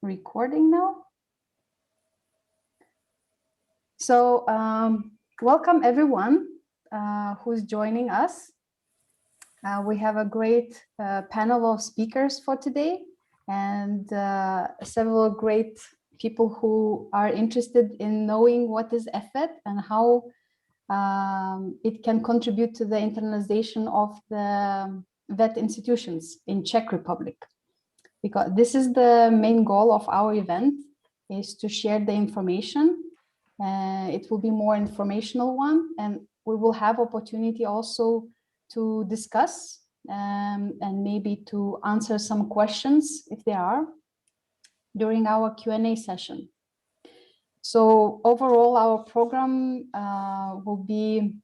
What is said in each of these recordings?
recording now. So welcome everyone who's joining us. We have a great panel of speakers for today, and several great people who are interested in knowing what is EfVET and how it can contribute to the internalization of the VET institutions in Czech Republic. Because this is the main goal of our event, is to share the information. It will be more informational one, and we will have opportunity also to discuss and maybe to answer some questions if there are during our Q&A session. So overall, our program will be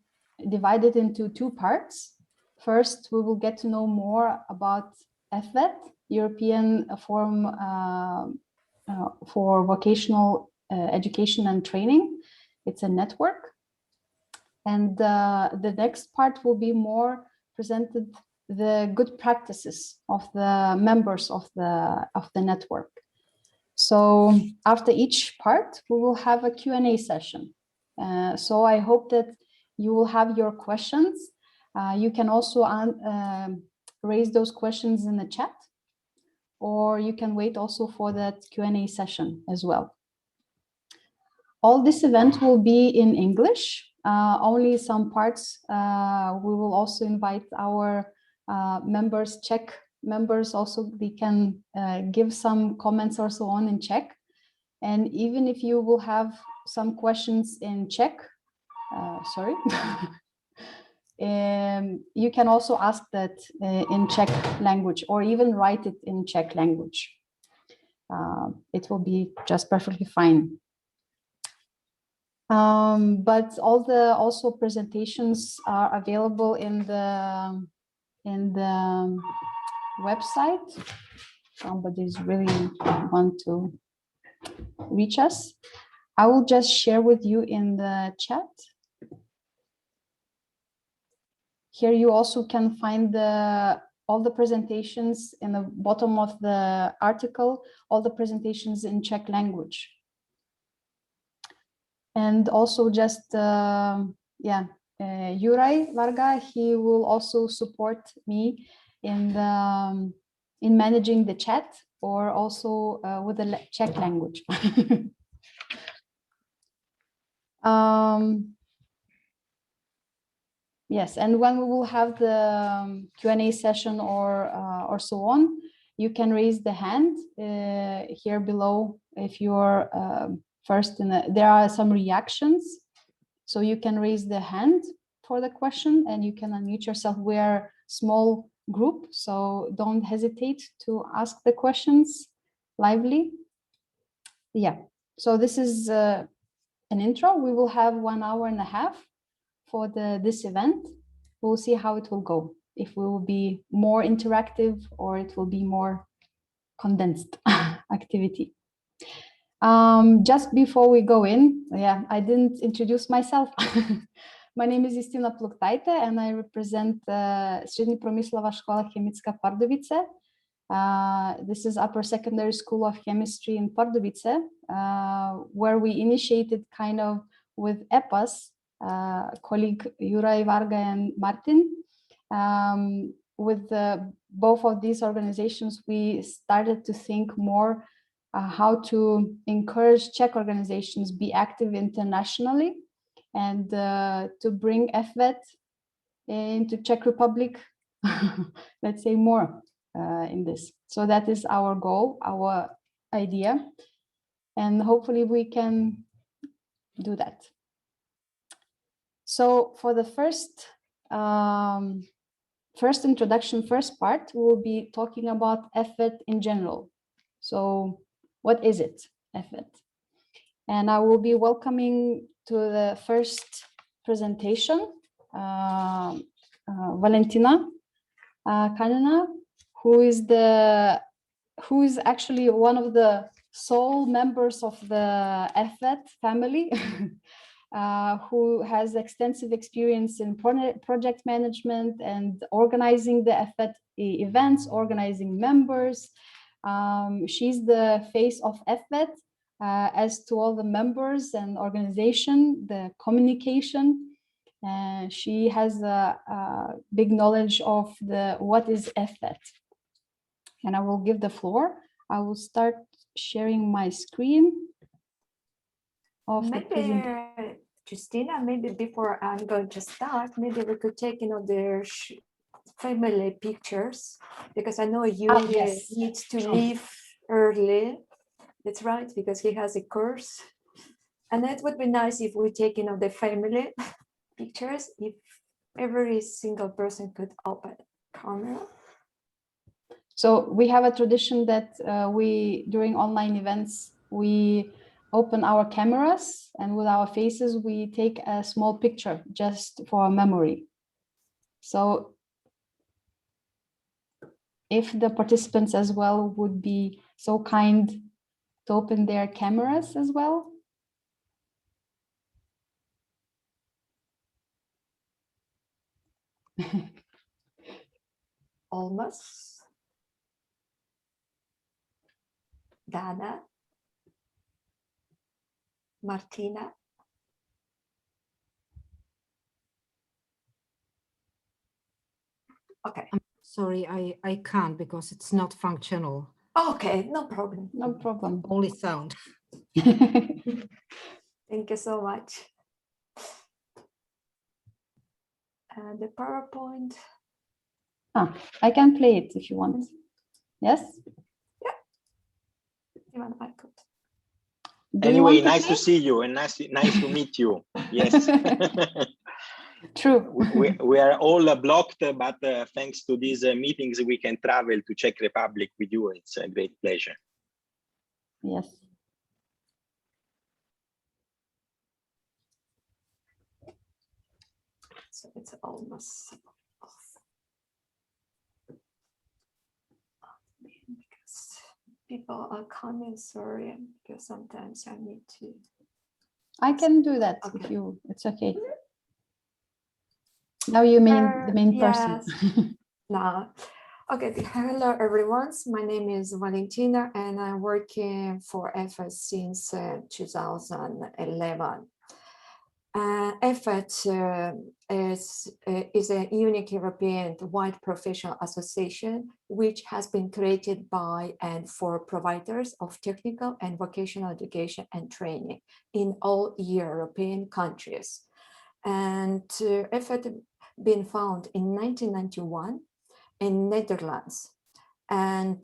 divided into two parts. First, we will get to know more about EfVET, European Forum for Vocational Education and Training. It's a network. And the next part will be more presented the good practices of the members of the network. So after each part, we will have a Q&A session. So I hope that you will have your questions. You can also raise those questions in the chat, or you can wait also for that Q&A session as well. All this event will be in English. Only some parts we will also invite our members, Czech members also, they can give some comments or so on in Czech. And even if you will have some questions in Czech, sorry, you can also ask that in Czech language, or even write it in Czech language. It will be just perfectly fine. But all the also presentations are available in the website. Somebody's really want to reach us. I will just share with you in the chat. Here you also can find all the presentations in the bottom of the article, all the presentations in Czech language. And also just, Juraj Varga, he will also support me in managing the chat, or also with the Czech language. Yes, and when we will have the Q&A session or so on, you can raise the hand here below if you're first there are some reactions, so you can raise the hand for the question and you can unmute yourself. We are a small group, so don't hesitate to ask the questions lively. Yeah, so this is an intro. We will have 1.5 hours for this event. We'll see how it will go, if we will be more interactive or it will be more condensed activity. Just before we go in, I didn't introduce myself. My name is Justina Pluktaite and I represent Srednja Promyslová škola chemická Pardubice. This is Upper Secondary School of Chemistry in Pardubice, where we initiated kind of with EPPAS, colleague Juraj Varga and Martin. With both of these organizations, we started to think more how to encourage Czech organizations be active internationally and to bring EfVET into Czech Republic, let's say more in this. So that is our goal, our idea, and hopefully we can do that. So for the first introduction, first part, we will be talking about EfVET in general. So what is it, EfVET? And I will be welcoming to the first presentation Valentina Kanina, who is actually one of the sole members of the EfVET family, who has extensive experience in project management and organizing the EfVET events, organizing members, She's the face of EfVET as to all the members and organization, the communication. She has a big knowledge of what is EfVET. And I will give the floor. I will start sharing my screen. Maybe, Justina, maybe before I'm going to start, maybe we could take, their family pictures, because I know Yuri needs to leave early. That's right, because he has a course. And it would be nice if we take, the family pictures, if every single person could open camera. So we have a tradition that during online events, we open our cameras, and with our faces, we take a small picture just for a memory. So if the participants as well would be so kind to open their cameras as well. Almost. Dana. Martina. Okay. I'm sorry, I can't because it's not functional. Okay, no problem. No problem. Only sound. Thank you so much. And the PowerPoint. I can play it if you want. Yes? Yeah. Even I could. Anyway, nice to see you and nice to meet you. Yes. True. we are all blocked, but thanks to these meetings, we can travel to Czech Republic with you. It's a great pleasure. Yes. So it's almost off. Because people are coming, sorry, because sometimes I need to. I can do that Okay. if you, it's okay. Now you mean the main person. No. Okay, hello everyone. My name is Valentina and I'm working for EfVET since 2011. EfVET is a unique European-wide professional association which has been created by and for providers of technical and vocational education and training in all European countries. And EfVET been found in 1991 in Netherlands. And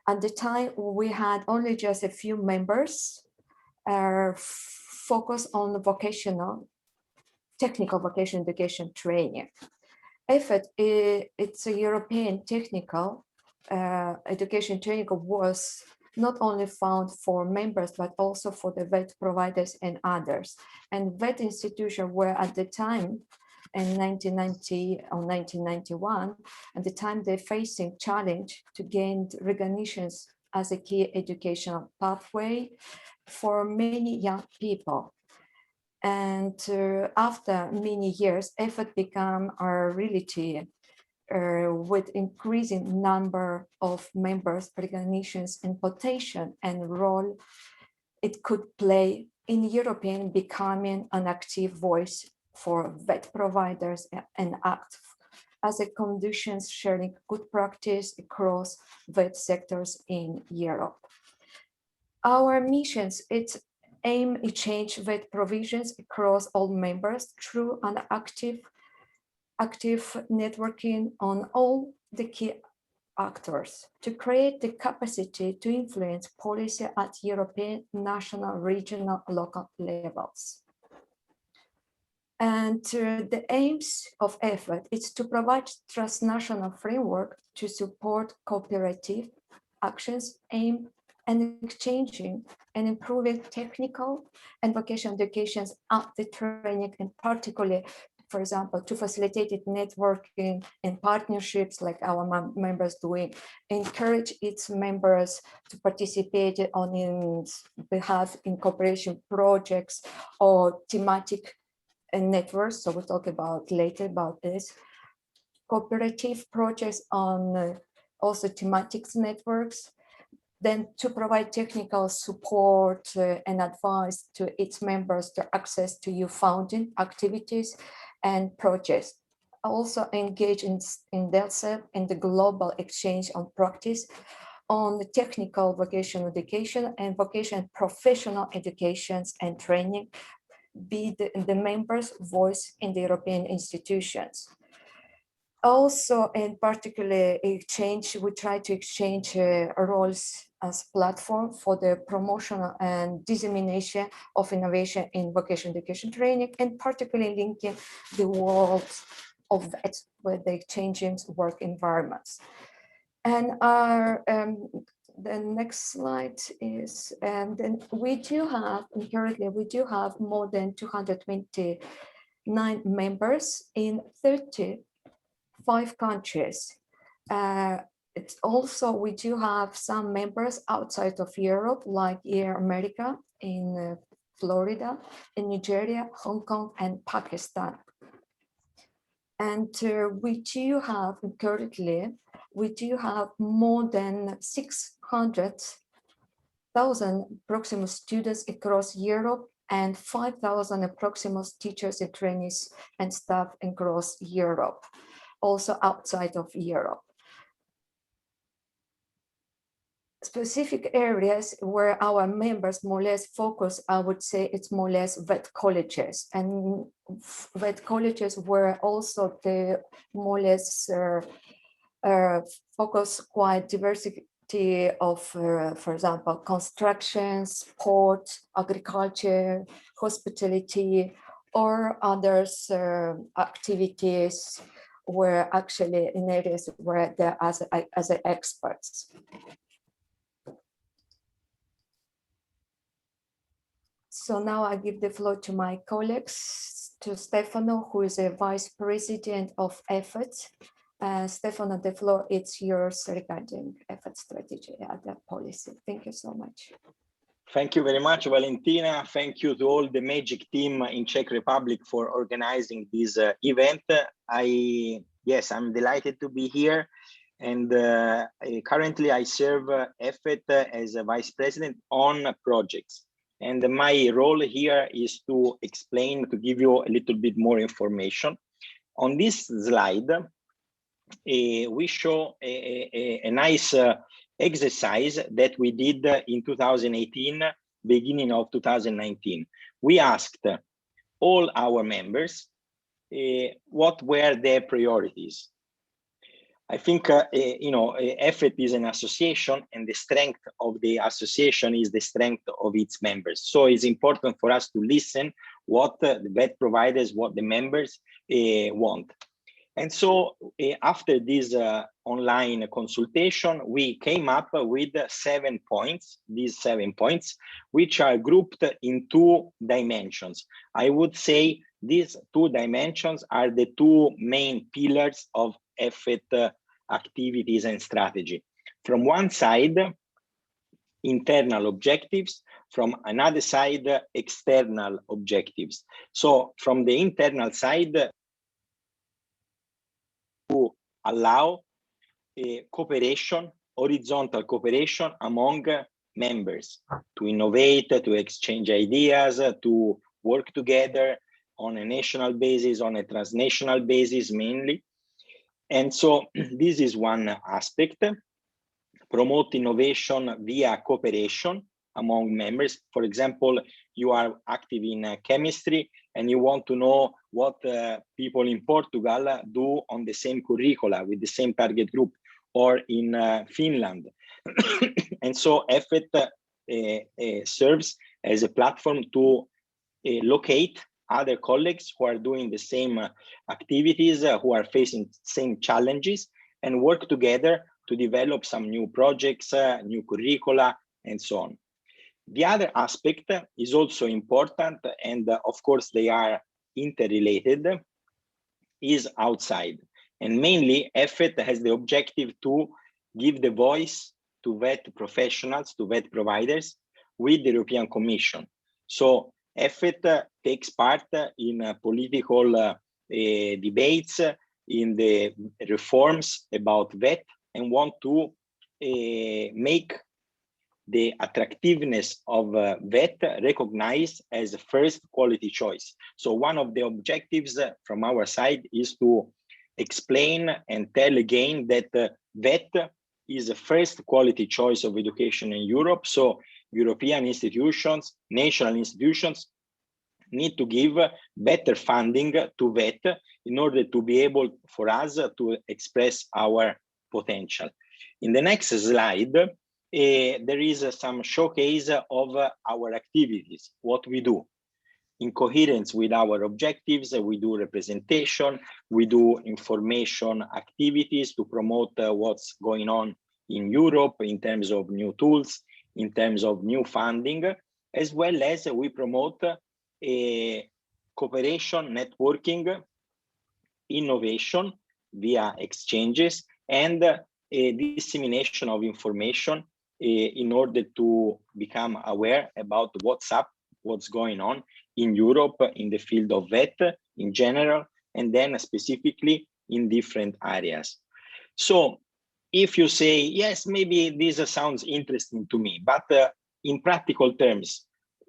at the time, we had only just a few members focused on vocational, technical vocational education training. EfVET, it's a European technical education training was not only found for members, but also for the VET providers and others. And VET institutions were at the time, in 1990 or 1991, at the time they're facing challenge to gain recognitions as a key educational pathway for many young people. And after many years, EfVET became a reality with increasing number of members, recognitions, and potential and role it could play in European becoming an active voice for VET providers and act as a conditions sharing good practice across VET sectors in Europe. Our missions, it's aim to change VET provisions across all members through an active networking on all the key actors to create the capacity to influence policy at European, national, regional, local levels. And the aims of EfVET is to provide transnational framework to support cooperative actions aimed at exchanging and improving technical and vocational educations at the training, and particularly, for example, to facilitate networking and partnerships like our members doing, encourage its members to participate on its behalf in cooperation projects or thematic networks. So we'll talk about later about this. Cooperative projects on also thematics networks, then to provide technical support and advice to its members to access to youth founding activities and projects. Also engage in themselves in the global exchange on practice on the technical vocational education and vocational professional educations and training, be the members' voice in the European institutions. Also, in particular, we try to exchange roles as platform for the promotion and dissemination of innovation in vocational education training, and particularly linking the world of VET with the changing work environments. And our the next slide is, and then we do have, currently we do have more than 229 members in 35 countries. It's also, we do have some members outside of Europe, like here, America, in Florida, in Nigeria, Hong Kong, and Pakistan. And we do have currently, we do have more than 600,000 Proximus students across Europe and 5,000 Proximus teachers and trainees and staff across Europe, also outside of Europe. Specific areas where our members more or less focus, I would say it's more or less VET colleges, and VET colleges were also the more or less focus quite diversity of, for example, construction, sport, agriculture, hospitality, or others activities were actually in areas where they're as experts. So now I give the floor to my colleagues, to Stefano, who is a Vice President of EfVET. Stefano, the floor is yours regarding EfVET strategy and the policy. Thank you so much. Thank you very much, Valentina. Thank you to all the Magic team in Czech Republic for organizing this event. I'm delighted to be here. And currently I serve EfVET as a Vice President on projects. And my role here is to explain, to give you a little bit more information. On this slide, we show a nice exercise that we did in 2018, beginning of 2019. We asked all our members what were their priorities. I think, EfVET is an association, and the strength of the association is the strength of its members. So it's important for us to listen what the VET providers, what the members want. And so after this online consultation, we came up with 7 points, these 7 points, which are grouped in 2 dimensions. I would say these 2 dimensions are the 2 main pillars of EfVET activities and strategy. From one side, internal objectives, from another side, external objectives. So from the internal side, to allow cooperation, horizontal cooperation among members, to innovate, to exchange ideas, to work together on a national basis, on a transnational basis mainly. And so this is one aspect. Promote innovation via cooperation among members. For example, you are active in chemistry and you want to know what people in Portugal do on the same curricula with the same target group, or in Finland. And so EfVET serves as a platform to locate other colleagues who are doing the same activities, who are facing same challenges, and work together to develop some new projects, new curricula, and so on. The other aspect is also important, and of course they are interrelated, is outside. And mainly EfVET has the objective to give the voice to VET professionals, to VET providers with the European Commission. So EfVET takes part in political debates, in the reforms about VET and want to make the attractiveness of VET recognized as the first quality choice. So one of the objectives from our side is to explain and tell again that VET is the first quality choice of education in Europe. So European institutions, national institutions need to give better funding to VET in order to be able for us to express our potential. In the next slide, there is some showcase of our activities, what we do. In coherence with our objectives, we do representation, we do information activities to promote what's going on in Europe in terms of new tools, in terms of new funding, as well as we promote cooperation, networking, innovation via exchanges, and a dissemination of information in order to become aware about what's going on in Europe in the field of VET in general, and then specifically in different areas. So if you say, yes, maybe this sounds interesting to me, but in practical terms,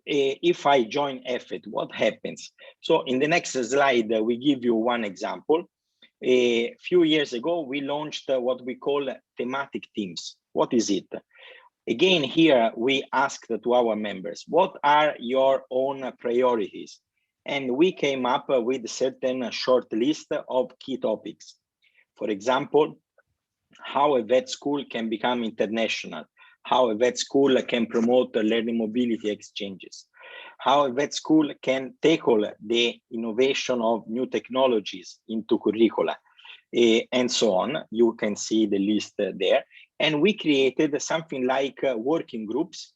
if I join EfVET, what happens? So in the next slide, we give you one example. A few years ago, we launched what we call thematic teams. What is it? Again, here we asked to our members, what are your own priorities? And we came up with a certain short list of key topics. For example, how a VET school can become international, how a VET school can promote learning mobility exchanges, how a VET school can tackle the innovation of new technologies into curricula, and so on. You can see the list there. And we created something like working groups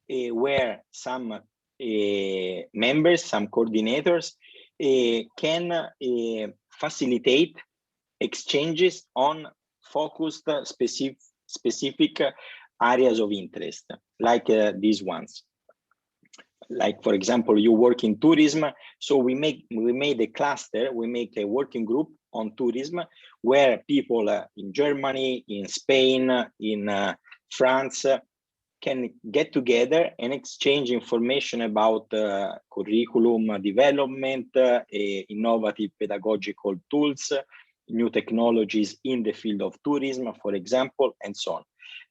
where some members, some coordinators can facilitate exchanges on focused specific areas of interest, like these ones. Like, for example, you work in tourism, so we made a cluster, we make a working group on tourism, where people in Germany, in Spain, in France can get together and exchange information about curriculum development, innovative pedagogical tools, new technologies in the field of tourism, for example, and so on.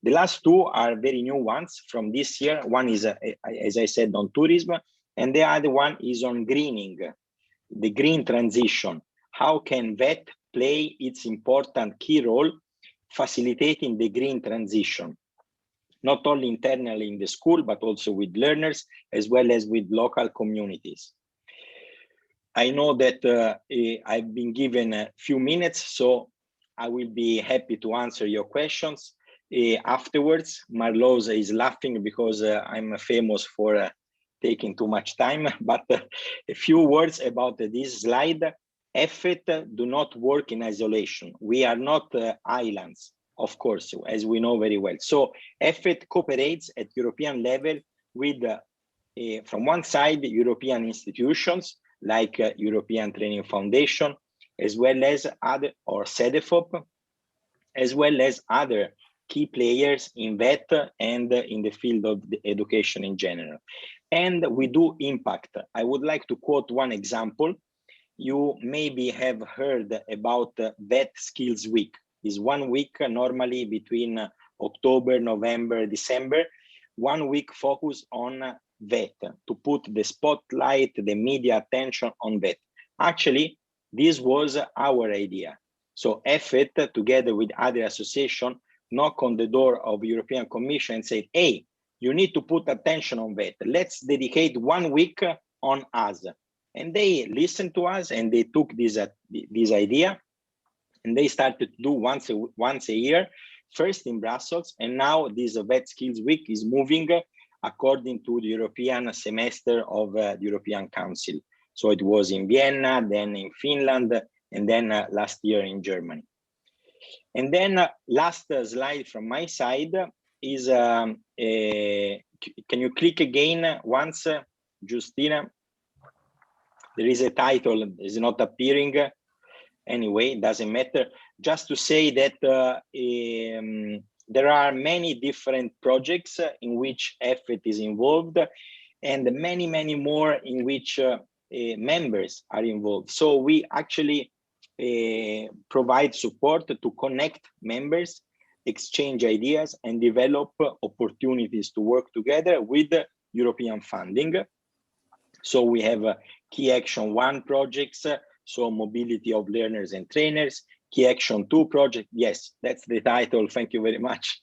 The last two are very new ones from this year. One is, as I said, on tourism, and the other one is on greening, the green transition. How can VET play its important key role facilitating the green transition, not only internally in the school, but also with learners, as well as with local communities? I know that I've been given a few minutes, so I will be happy to answer your questions afterwards. Marloes is laughing because I'm famous for taking too much time, but a few words about this slide. EfVET do not work in isolation. We are not islands, of course, as we know very well. So EfVET cooperates at European level with, from one side, European institutions like European Training Foundation, as well as other, or CEDEFOP, as well as other key players in VET and in the field of the education in general. And we do impact. I would like to quote one example. You maybe have heard about VET Skills Week. It's 1 week normally between October, November, December. 1 week focus on VET, to put the spotlight, the media attention on VET. Actually, this was our idea. So EfVET, together with other associations, knock on the door of European Commission and said, hey, you need to put attention on VET. Let's dedicate 1 week on us. And they listened to us and they took this idea and they started to do once a year, first in Brussels. And now this VET Skills Week is moving according to the European semester of the European Council. So it was in Vienna, then in Finland, and then last year in Germany. And then last slide from my side is, can you click again once, Justina? There is a title, it's not appearing. Anyway, it doesn't matter. just to say that there are many different projects in which EfVET is involved, and many more in which members are involved. So we actually provide support to connect members, exchange ideas, and develop opportunities to work together with European funding. So we have Key Action 1 projects, so mobility of learners and trainers. Key Action 2 project, yes, that's the title. Thank you very much.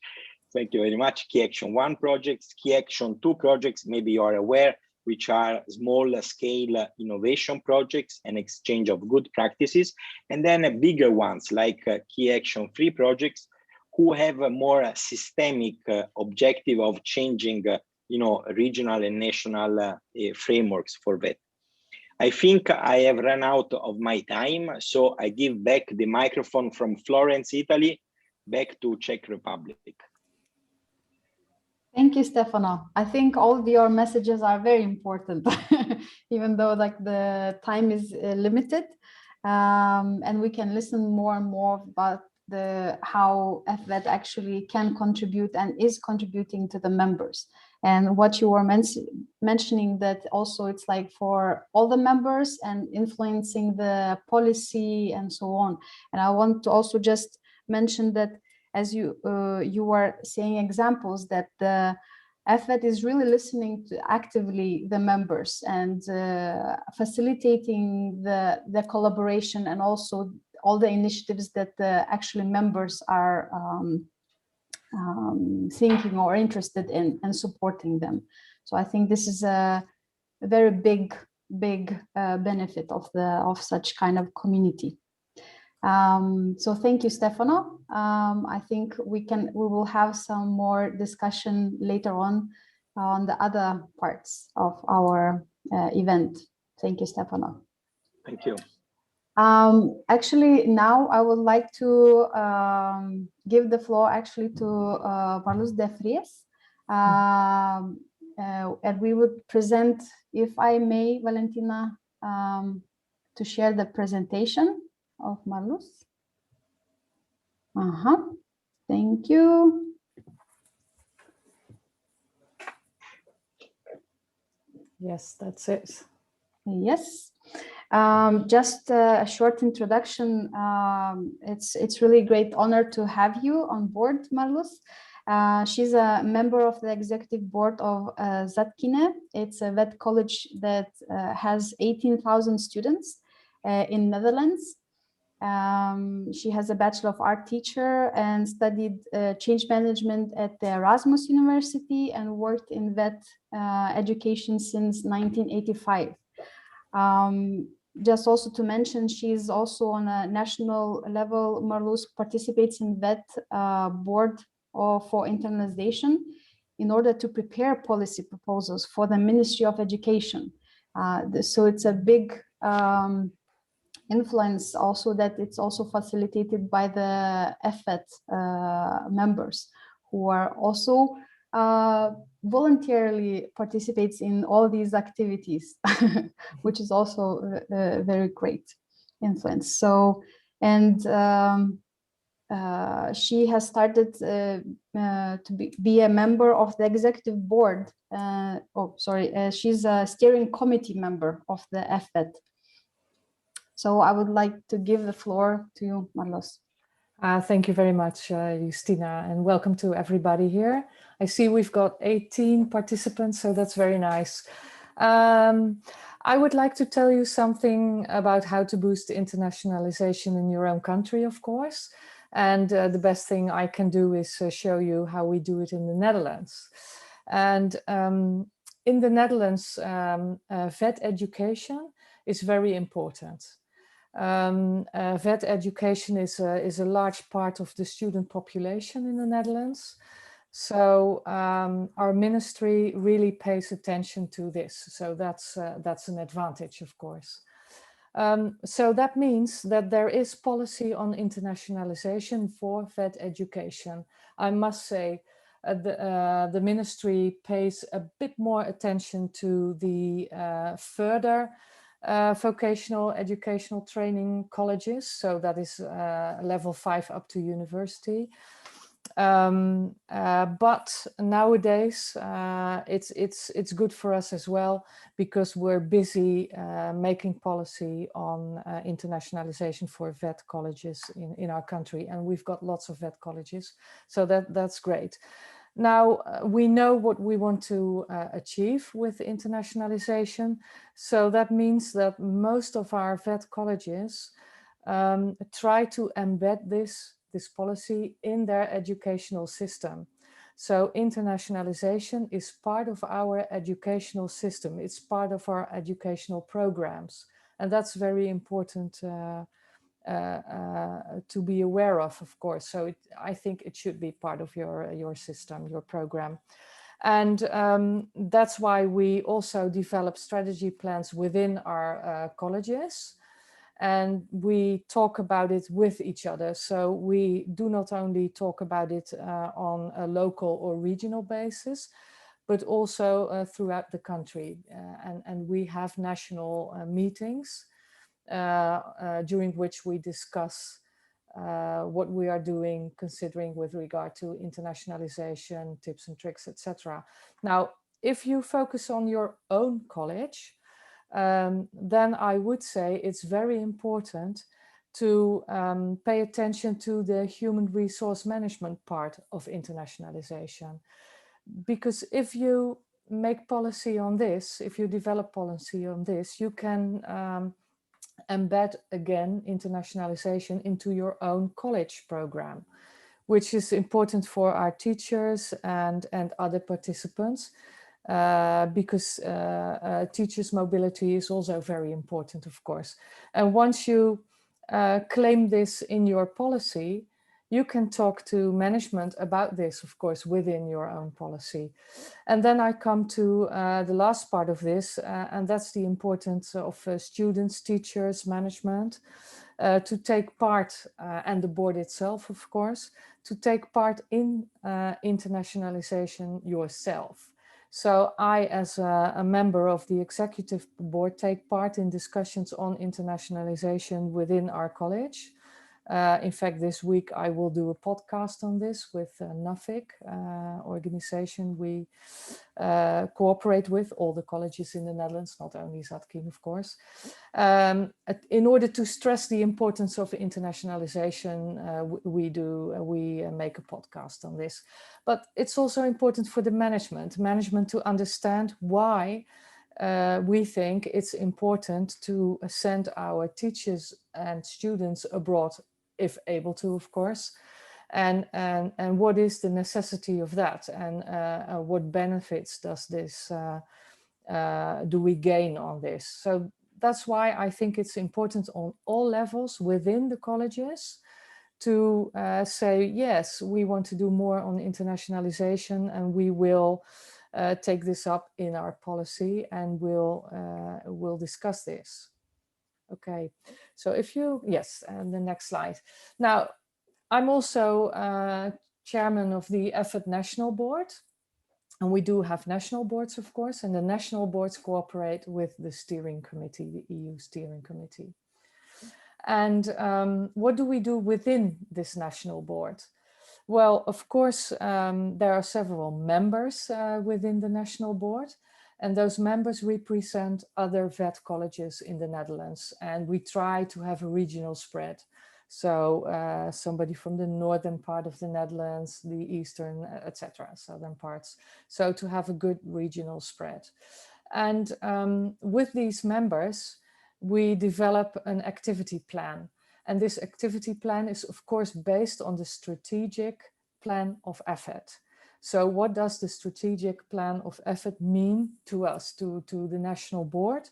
Thank you very much. Key Action 1 projects, Key Action 2 projects, maybe you are aware, which are small scale innovation projects and exchange of good practices. And then bigger ones like Key Action 3 projects, who have a more systemic objective of changing regional and national frameworks for VET. I think I have run out of my time, so I give back the microphone from Florence, Italy, back to Czech Republic. Thank you, Stefano. I think all of your messages are very important, even though like the time is limited, and we can listen more and more about how EfVET actually can contribute and is contributing to the members. And what you were mentioning, that also it's like for all the members and influencing the policy and so on. And I want to also just mention that as you were saying examples, that the EfVET is really listening to actively the members and facilitating the collaboration and also all the initiatives that the actually members are thinking or interested in and supporting them. So I think this is a very big benefit of such kind of community. So thank you, Stefano. I think we will have some more discussion later on the other parts of our event. Thank you, Stefano. Thank you. Actually, now I would like to give the floor actually to Marlus de Vries, and we would present, if I may, Valentina, to share the presentation of Marlus. Thank you. Yes, that's it. Yes. Just a short introduction. It's really a great honor to have you on board, Marlus. She's a member of the executive board of Zatkine. It's a VET college that has 18,000 students in Netherlands. She has a Bachelor of Art teacher and studied change management at the Erasmus University and worked in VET education since 1985. Just also to mention, she's also on a national level. Marlus participates in VET board for internationalization in order to prepare policy proposals for the Ministry of Education. So it's a big influence also that it's also facilitated by the EfVET members who are also voluntarily participates in all these activities, which is also a very great influence. So, and she has started to be a member of the executive board. She's a steering committee member of the EfVET. So I would like to give the floor to you, Marlus. Thank you very much, Justina, and welcome to everybody here. I see we've got 18 participants, so that's very nice. I would like to tell you something about how to boost internationalization in your own country, of course. And the best thing I can do is show you how we do it in the Netherlands. And in the Netherlands, VET education is very important. VET education is a large part of the student population in the Netherlands. So our ministry really pays attention to this. So that's an advantage, of course. So that means that there is policy on internationalization for VET education. I must say the ministry pays a bit more attention to the further vocational educational training colleges. So that is level 5 up to university. But nowadays it's good for us as well, because we're busy making policy on internationalization for VET colleges in our country, and we've got lots of VET colleges, so that's great. Now we know what we want to achieve with internationalization, so that means that most of our VET colleges try to embed this policy in their educational system. So internationalization is part of our educational system. It's part of our educational programs. And that's very important to be aware of course. So I think it should be part of your system, your program. And that's why we also develop strategy plans within our colleges. And we talk about it with each other. So we do not only talk about it on a local or regional basis, but also throughout the country. And we have national meetings during which we discuss what we are doing, considering with regard to internationalization, tips and tricks, etc. Now, if you focus on your own college, then I would say it's very important to pay attention to the human resource management part of internationalization. Because if you make policy on this, if you develop policy on this, you can embed again internationalization into your own college program, which is important for our teachers and other participants. Because teachers' mobility is also very important, of course. And once you claim this in your policy, you can talk to management about this, of course, within your own policy. And then I come to the last part of this, and that's the importance of students, teachers, management, to take part, and the board itself, of course, to take part in internationalization yourself. So I, as a member of the executive board, take part in discussions on internationalization within our college. In fact, this week I will do a podcast on this with NAFIC, organization we cooperate with, all the colleges in the Netherlands, not only Zatkin, of course, in order to stress the importance of internationalization. We make a podcast on this. But it's also important for the management to understand why we think it's important to send our teachers and students abroad, if able to, of course, and what is the necessity of that, and what benefits does this do we gain on this. So that's why I think it's important on all levels within the colleges to say, yes, we want to do more on internationalization, and we will take this up in our policy, and we'll discuss this. Okay, so if you, yes, and the next slide. Now, I'm also chairman of the EfVET National Board, and we do have national boards, of course, and the national boards cooperate with the steering committee, the EU steering committee. And what do we do within this national board? Well, of course, there are several members within the national board, and those members represent other VET colleges in the Netherlands, and we try to have a regional spread. So somebody from the northern part of the Netherlands, the eastern, etc., southern parts. So to have a good regional spread. And with these members, we develop an activity plan. And this activity plan is, of course, based on the strategic plan of EfVET. So what does the strategic plan of EfVET mean to us, to the national board?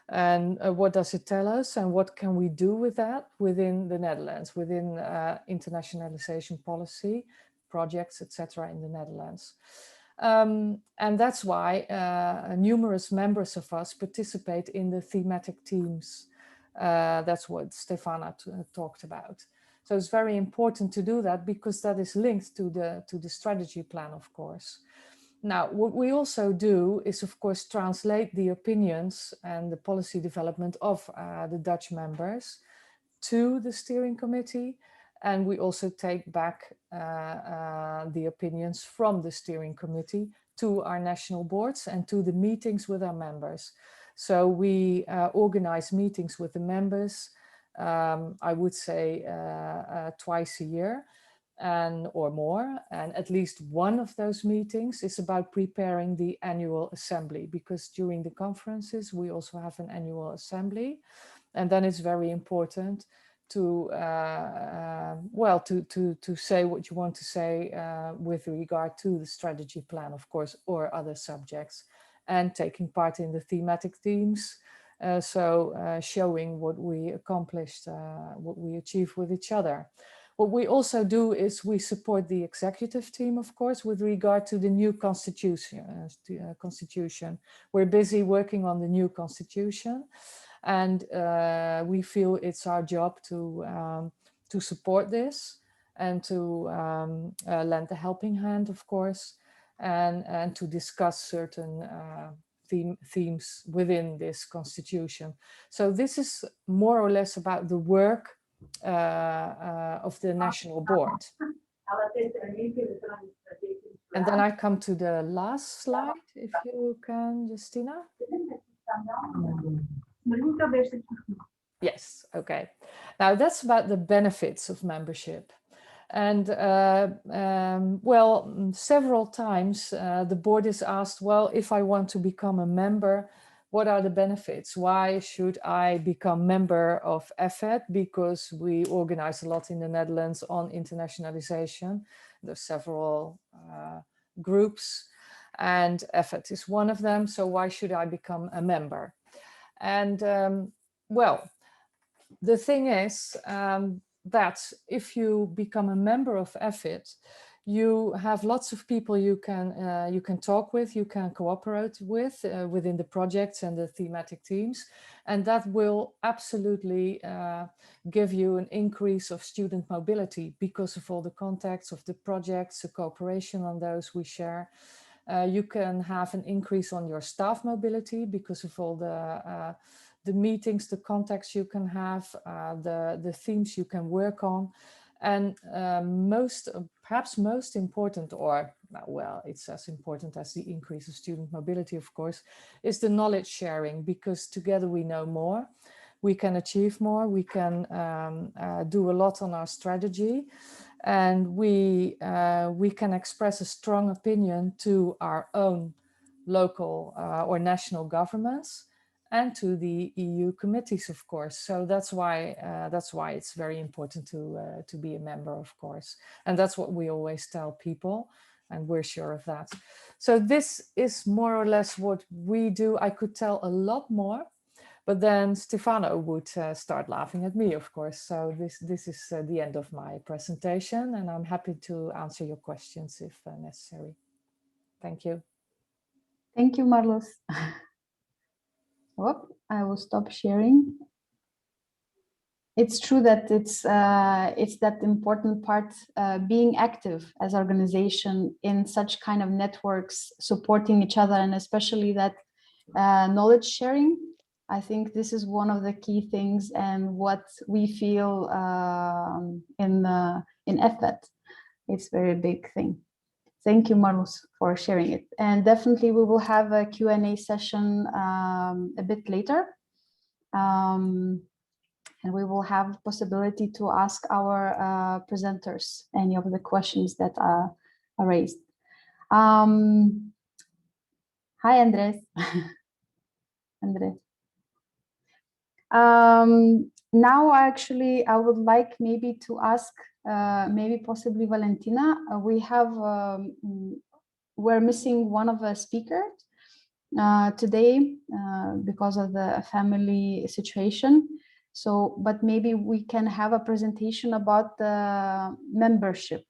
And what does it tell us? And what can we do with that within the Netherlands, within internationalization policy, projects, etc. in the Netherlands? And that's why numerous members of us participate in the thematic teams. That's what Stefana talked about. So it's very important to do that, because that is linked to the strategy plan, of course. Now, what we also do is, of course, translate the opinions and the policy development of the Dutch members to the steering committee. And we also take back the opinions from the steering committee to our national boards and to the meetings with our members. So we organize meetings with the members, I would say twice a year or more. And at least one of those meetings is about preparing the annual assembly, because during the conferences, we also have an annual assembly. And then it's very important to to say what you want to say with regard to the strategy plan, of course, or other subjects, and taking part in the thematic teams. Showing what we accomplished, what we achieved with each other. What we also do is we support the executive team, of course, with regard to the new constitution. We're busy working on the new constitution. And we feel it's our job to support this and to lend a helping hand, of course, and to discuss certain themes within this constitution. So this is more or less about the work of the national board. And then I come to the last slide, if you can, Justina. Yes, okay. Now that's about the benefits of membership. And well, several times the board is asked, well, if I want to become a member, what are the benefits? Why should I become member of EfVET? Because we organize a lot in the Netherlands on internationalization. There's several groups, and EfVET is one of them. So why should I become a member? And well, the thing is that if you become a member of EfVET, you have lots of people you can talk with, you can cooperate with within the projects and the thematic teams, and that will absolutely give you an increase of student mobility because of all the contacts of the projects, the cooperation on those we share. You can have an increase on your staff mobility because of all the meetings, the contacts you can have, the themes you can work on. And perhaps most important, or well, it's as important as the increase of student mobility, of course, is the knowledge sharing, because together we know more, we can achieve more, we can do a lot on our strategy, and we can express a strong opinion to our own local or national governments and to the EU committees, of course. So that's why it's very important to be a member, of course. And that's what we always tell people, and we're sure of that. So this is more or less what we do. I could tell a lot more, but then Stefano would start laughing at me, of course. So this is the end of my presentation, and I'm happy to answer your questions if necessary. Thank you. Thank you, Marlos. Oh, I will stop sharing. It's true that it's that important part, being active as organization in such kind of networks, supporting each other, and especially that knowledge sharing. I think this is one of the key things, and what we feel in EfVET. It's a very big thing. Thank you, Marlos, for sharing it. And definitely we will have a Q&A session a bit later. And we will have possibility to ask our presenters any of the questions that are raised. Hi, Andres. Andres. Now, actually, I would like maybe to ask, maybe possibly Valentina. We're missing one of the speakers today because of the family situation. So, but maybe we can have a presentation about the membership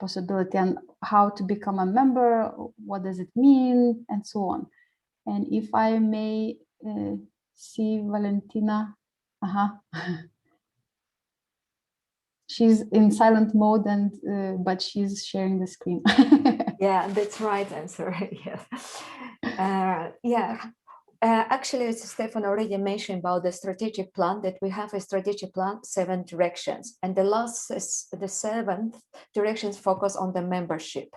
possibility and how to become a member, what does it mean, and so on. And if I may see Valentina. she's in silent mode, and but she's sharing the screen. Yeah, that's right. I'm sorry. Yeah. Actually, Stefan already mentioned about the strategic plan, that we have a strategic plan, 7 directions, and the 7th directions focus on the membership.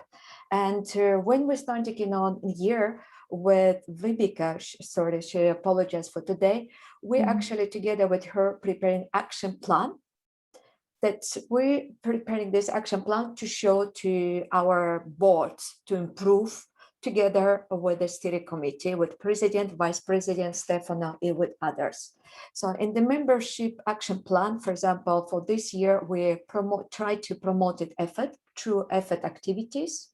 And when we started on year with Vibika, sorry, she apologized for today, we actually together with her preparing action plan, that we're preparing this action plan to show to our boards to improve together with the steering committee, with President, Vice President Stefano, and with others. So in the membership action plan, for example, for this year, we try to promote it EfVET through EfVET activities.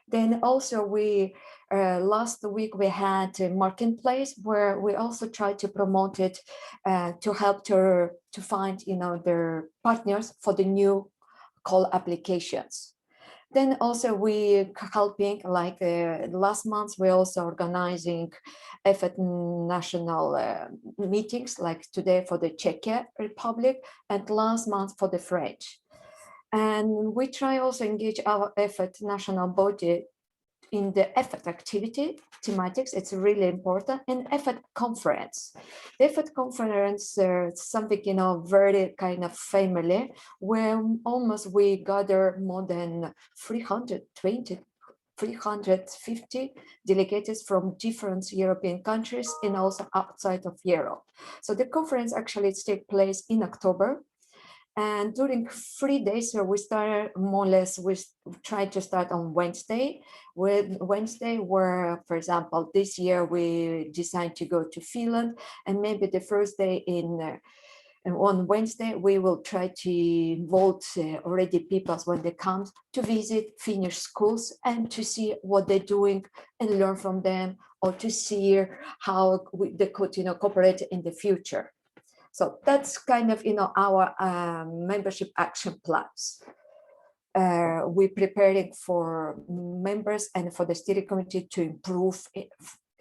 Then also we, last week we had a marketplace where we also tried to promote it to help to find, their partners for the new call applications. Then also we helping, like last month, we're also organizing EfVET national meetings, like today for the Czech Republic and last month for the French. And we try also engage our EfVET national body in the EfVET activity thematics. It's really important. And EfVET conference. The EfVET conference is something, very kind of family, where almost we gather more than 350 delegates from different European countries and also outside of Europe. So the conference actually takes place in October. And during 3 days, so we started more or less, we tried to start on Wednesday, where, for example, this year we decided to go to Finland, and maybe the first day on Wednesday, we will try to involve already people when they come to visit Finnish schools and to see what they're doing and learn from them, or to see how they could, cooperate in the future. So that's kind of, our membership action plans. We're preparing for members and for the steering committee to improve it.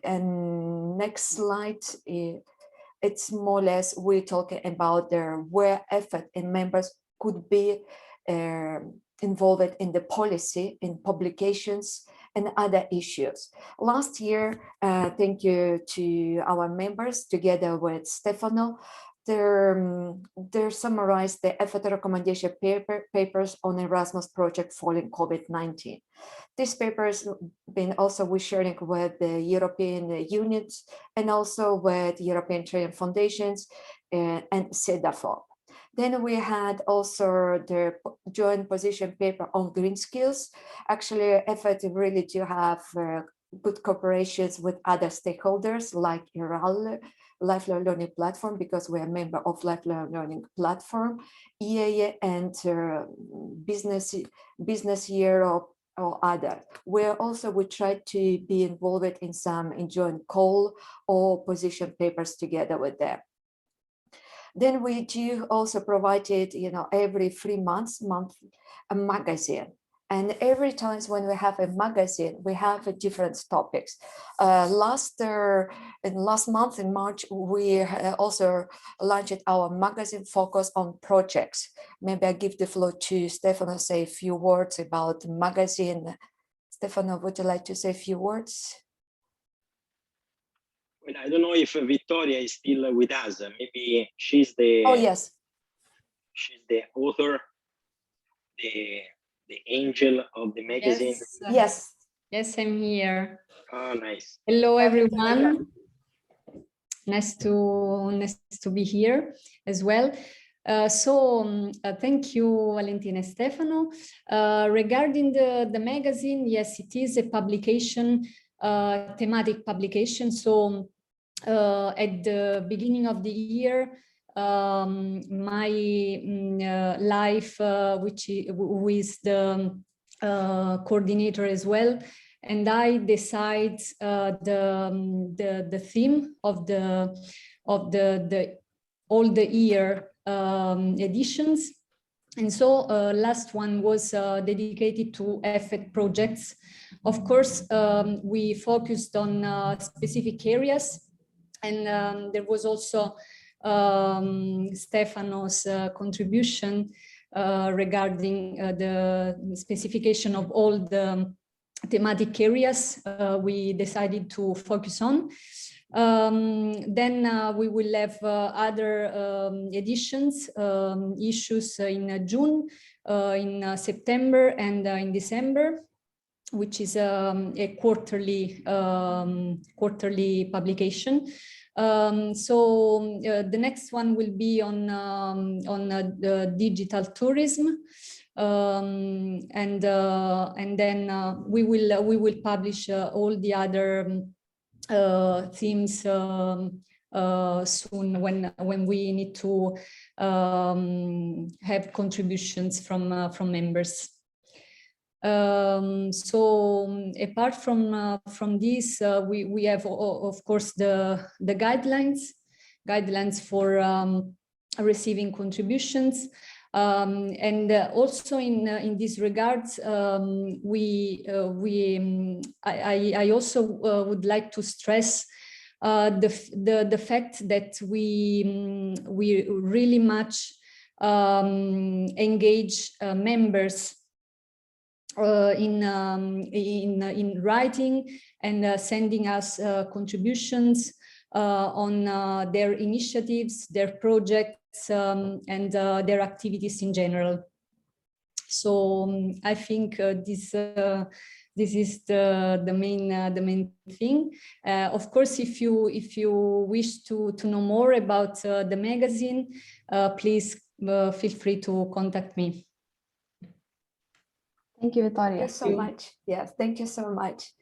And next slide, it's more or less, we're talking about where EfVET and members could be involved in the policy, in publications and other issues. Last year, thank you to our members together with Stefano, they summarized the EfVET recommendation papers on Erasmus project following COVID-19. These papers been also we're sharing with the European Union and also with European Training Foundations and CEDAFOP. Then we had also the joint position paper on green skills. Actually, EfVET really do have good cooperations with other stakeholders like IRAL, Lifelong Learning Platform, because we are a member of Lifelong Learning Platform, EAA, and Business Europe or other. Where also we try to be involved in some joint call or position papers together with them. Then we do also provided, every 3 months a magazine. And every time when we have a magazine, we have different topics. Last month in March, we also launched our magazine focus on projects. Maybe I give the floor to Stefano to say a few words about the magazine. Stefano, would you like to say a few words? Well, I don't know if Vittoria is still with us. Maybe she's the. Oh yes. She's the author, the angel of the magazine. Yes. Yes, I'm here. Oh, nice. Hello, everyone. Nice to be here as well. Thank you, Valentina and Stefano. Regarding the magazine, yes, it is a publication, thematic publication. So at the beginning of the year, my life, who is the coordinator as well, and I decide the theme of all the year editions. And so last one was dedicated to EfVET projects. Of course, we focused on specific areas, and there was also Stefano's contribution regarding the specification of all the thematic areas we decided to focus on. Then we will have other editions, issues in June, in September, and in December, which is a quarterly publication. So the next one will be on the digital tourism, and then we will publish all the other themes soon when we need to have contributions from members. So apart from this, we have of course the guidelines for receiving contributions, and also in these regards, I also would like to stress the fact that we really much engage members in writing and sending us contributions on their initiatives, their projects, and their activities in general. So I think this is the main thing. Of course, if you wish to know more about the magazine, please feel free to contact me. Thank you, Vittoria. Thank you so much. Yes, thank you so much.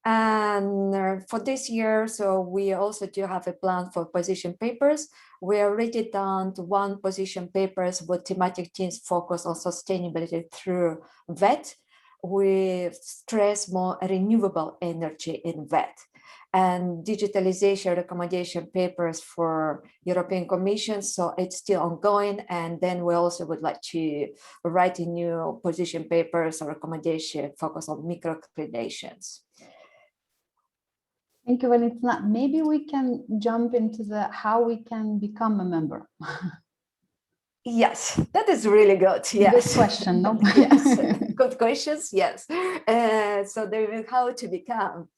And for this year, so we also do have a plan for position papers. We already done one position papers with thematic themes focus on sustainability through VET. We stress more renewable energy in VET, and digitalization recommendation papers for European Commission. So it's still ongoing. And then we also would like to write a new position papers or recommendation focus on microcredations. Thank you, Valentina. Maybe we can jump into the how we can become a member. Yes, that is really good. Yes. Good question, no? Yes, good questions. Yes. So there, how to become.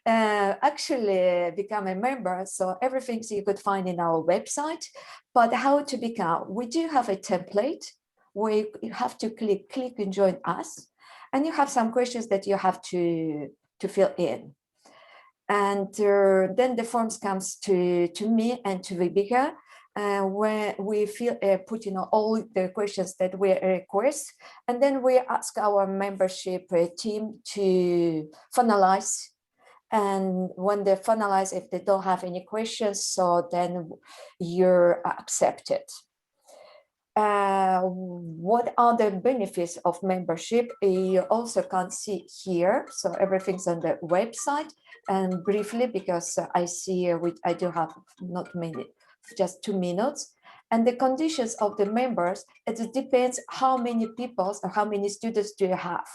Actually become a member. So everything you could find in our website, but how to become, we do have a template where you have to click and join us, and you have some questions that you have to fill in. And then the forms comes to me and to Vibeke, where we put all the questions that we request, and then we ask our membership team to finalize. And when they finalize, if they don't have any questions, so then you're accepted. What are the benefits of membership? You also can see here. So everything's on the website. And briefly, because I see I do have not many, just 2 minutes. And the conditions of the members, it depends how many people or how many students do you have.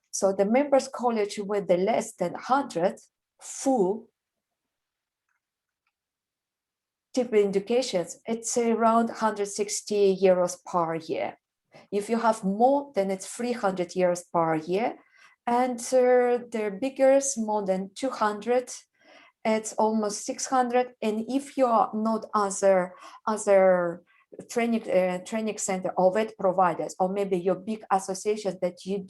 So the members college with the less than 100 full type indications, it's around 160 euros per year. If you have more, then it's 300 euros per year. And the bigger, more than 200, it's almost 600. And if you are not other training center or VET providers, or maybe your big association that you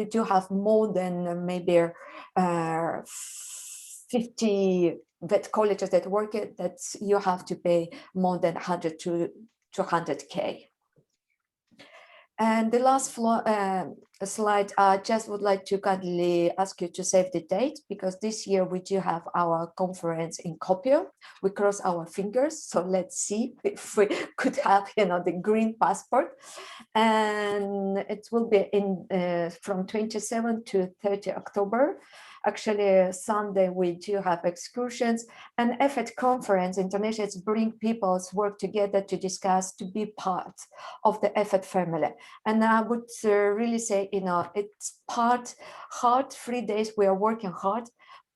do have more than maybe 50 VET colleges that work it, that you have to pay more than 100 to 200K. And the last slide, I just would like to kindly ask you to save the date, because this year we do have our conference in Skopje. We cross our fingers, so let's see if we could have, the green passport. And it will be in from 27 to 30 October. Actually, Sunday we do have excursions, and EfVET conference international bring people's work together to discuss, to be part of the EfVET family. And I would really say, it's part hard. 3 days we are working hard,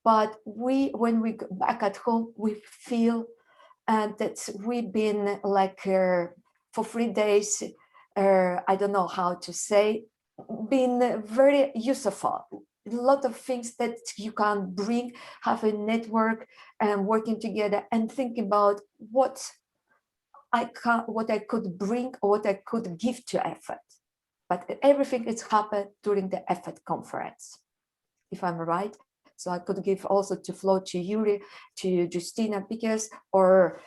but when we go back at home, we feel that we've been like for 3 days I don't know how to say, been very useful. A lot of things that you can bring, have a network and working together and think about what I could bring or what I could give to EfVET. But everything is happened during the EfVET conference, if I'm right. So I could give also to flow to Yuri, to Justina, because or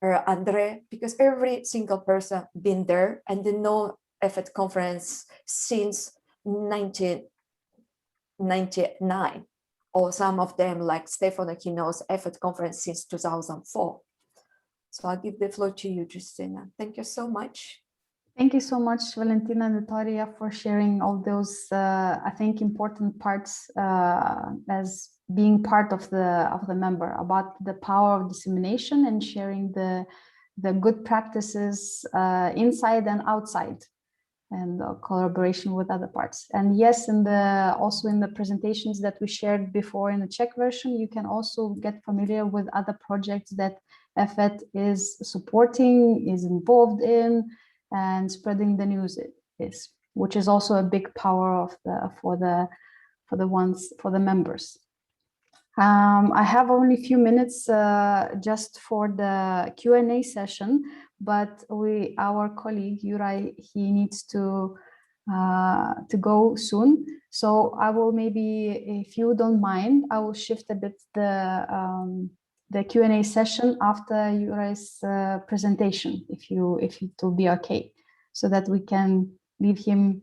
Andre, because every single person been there and they know EfVET conference since 1999, or some of them like Stefano, he knows EfVET conference since 2004. So I'll give the floor to you, Justina. Thank you so much. Thank you so much, Valentina and Vittoria, for sharing all those, I think, important parts as being part of the member, about the power of dissemination and sharing the good practices inside and outside, and collaboration with other parts. And yes, also in the presentations that we shared before in the Czech version, you can also get familiar with other projects that EfVET is supporting, is involved in, and spreading the news which is also a big power for the members. I have only a few minutes just for the Q&A session, but our colleague Juraj, he needs to go soon. So I will, maybe, if you don't mind, I will shift a bit the Q&A session after Juraj's presentation, if it will be okay, so that we can leave him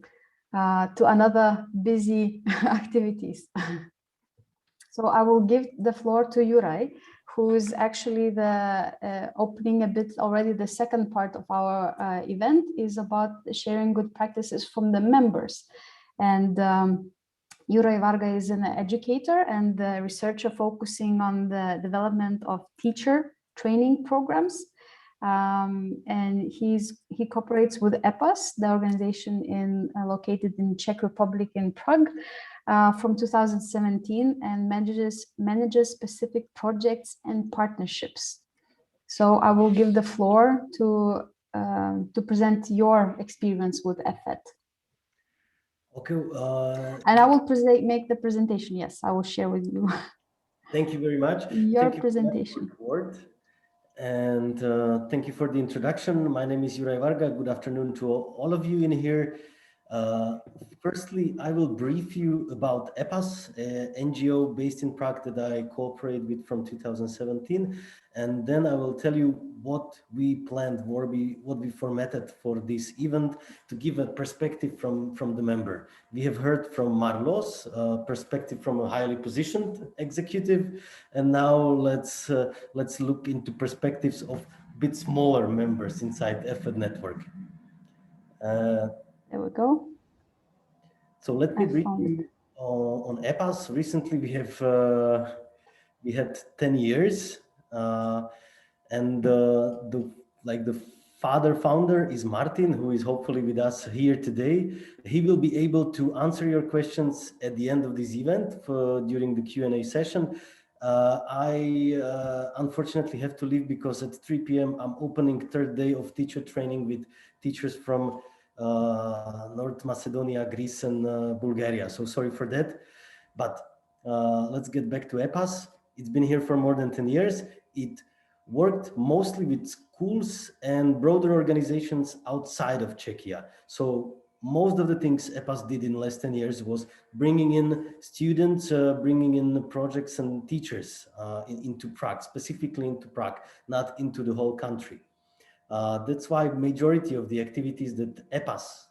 to another busy activities. So I will give the floor to Juraj, who is actually opening a bit already. The second part of our event is about sharing good practices from the members. And Juraj Varga is an educator and a researcher focusing on the development of teacher training programs. And he cooperates with EPPAS, the organization located in Czech Republic in Prague, from 2017, and manages specific projects and partnerships. So I will give the floor to present your experience with EfVET. Okay. And I will make the presentation. Yes, I will share with you. Thank you very much. Your presentation. And thank you for the introduction. My name is Juraj Varga. Good afternoon to all of you in here. Firstly, I will brief you about EPPAS, an NGO based in Prague that I cooperate with from 2017. And then I will tell you what we planned, what we formatted for this event to give a perspective from the member. We have heard from Marlos, perspective from a highly positioned executive. And now let's look into perspectives of a bit smaller members inside EfVET network. There we go. So let me brief you on EPPAS. Recently, we had 10 years, and the founder is Martin, who is hopefully with us here today. He will be able to answer your questions at the end of this event during the Q&A session. I unfortunately have to leave because at 3 p.m. I'm opening third day of teacher training with teachers from North Macedonia, Greece, and Bulgaria. So sorry for that. But let's get back to EPPAS. It's been here for more than 10 years. It worked mostly with schools and broader organizations outside of Czechia. So most of the things EPPAS did in the last 10 years was bringing in students, bringing in projects and teachers into Prague, specifically into Prague, not into the whole country. That's why majority of the activities that EPPAS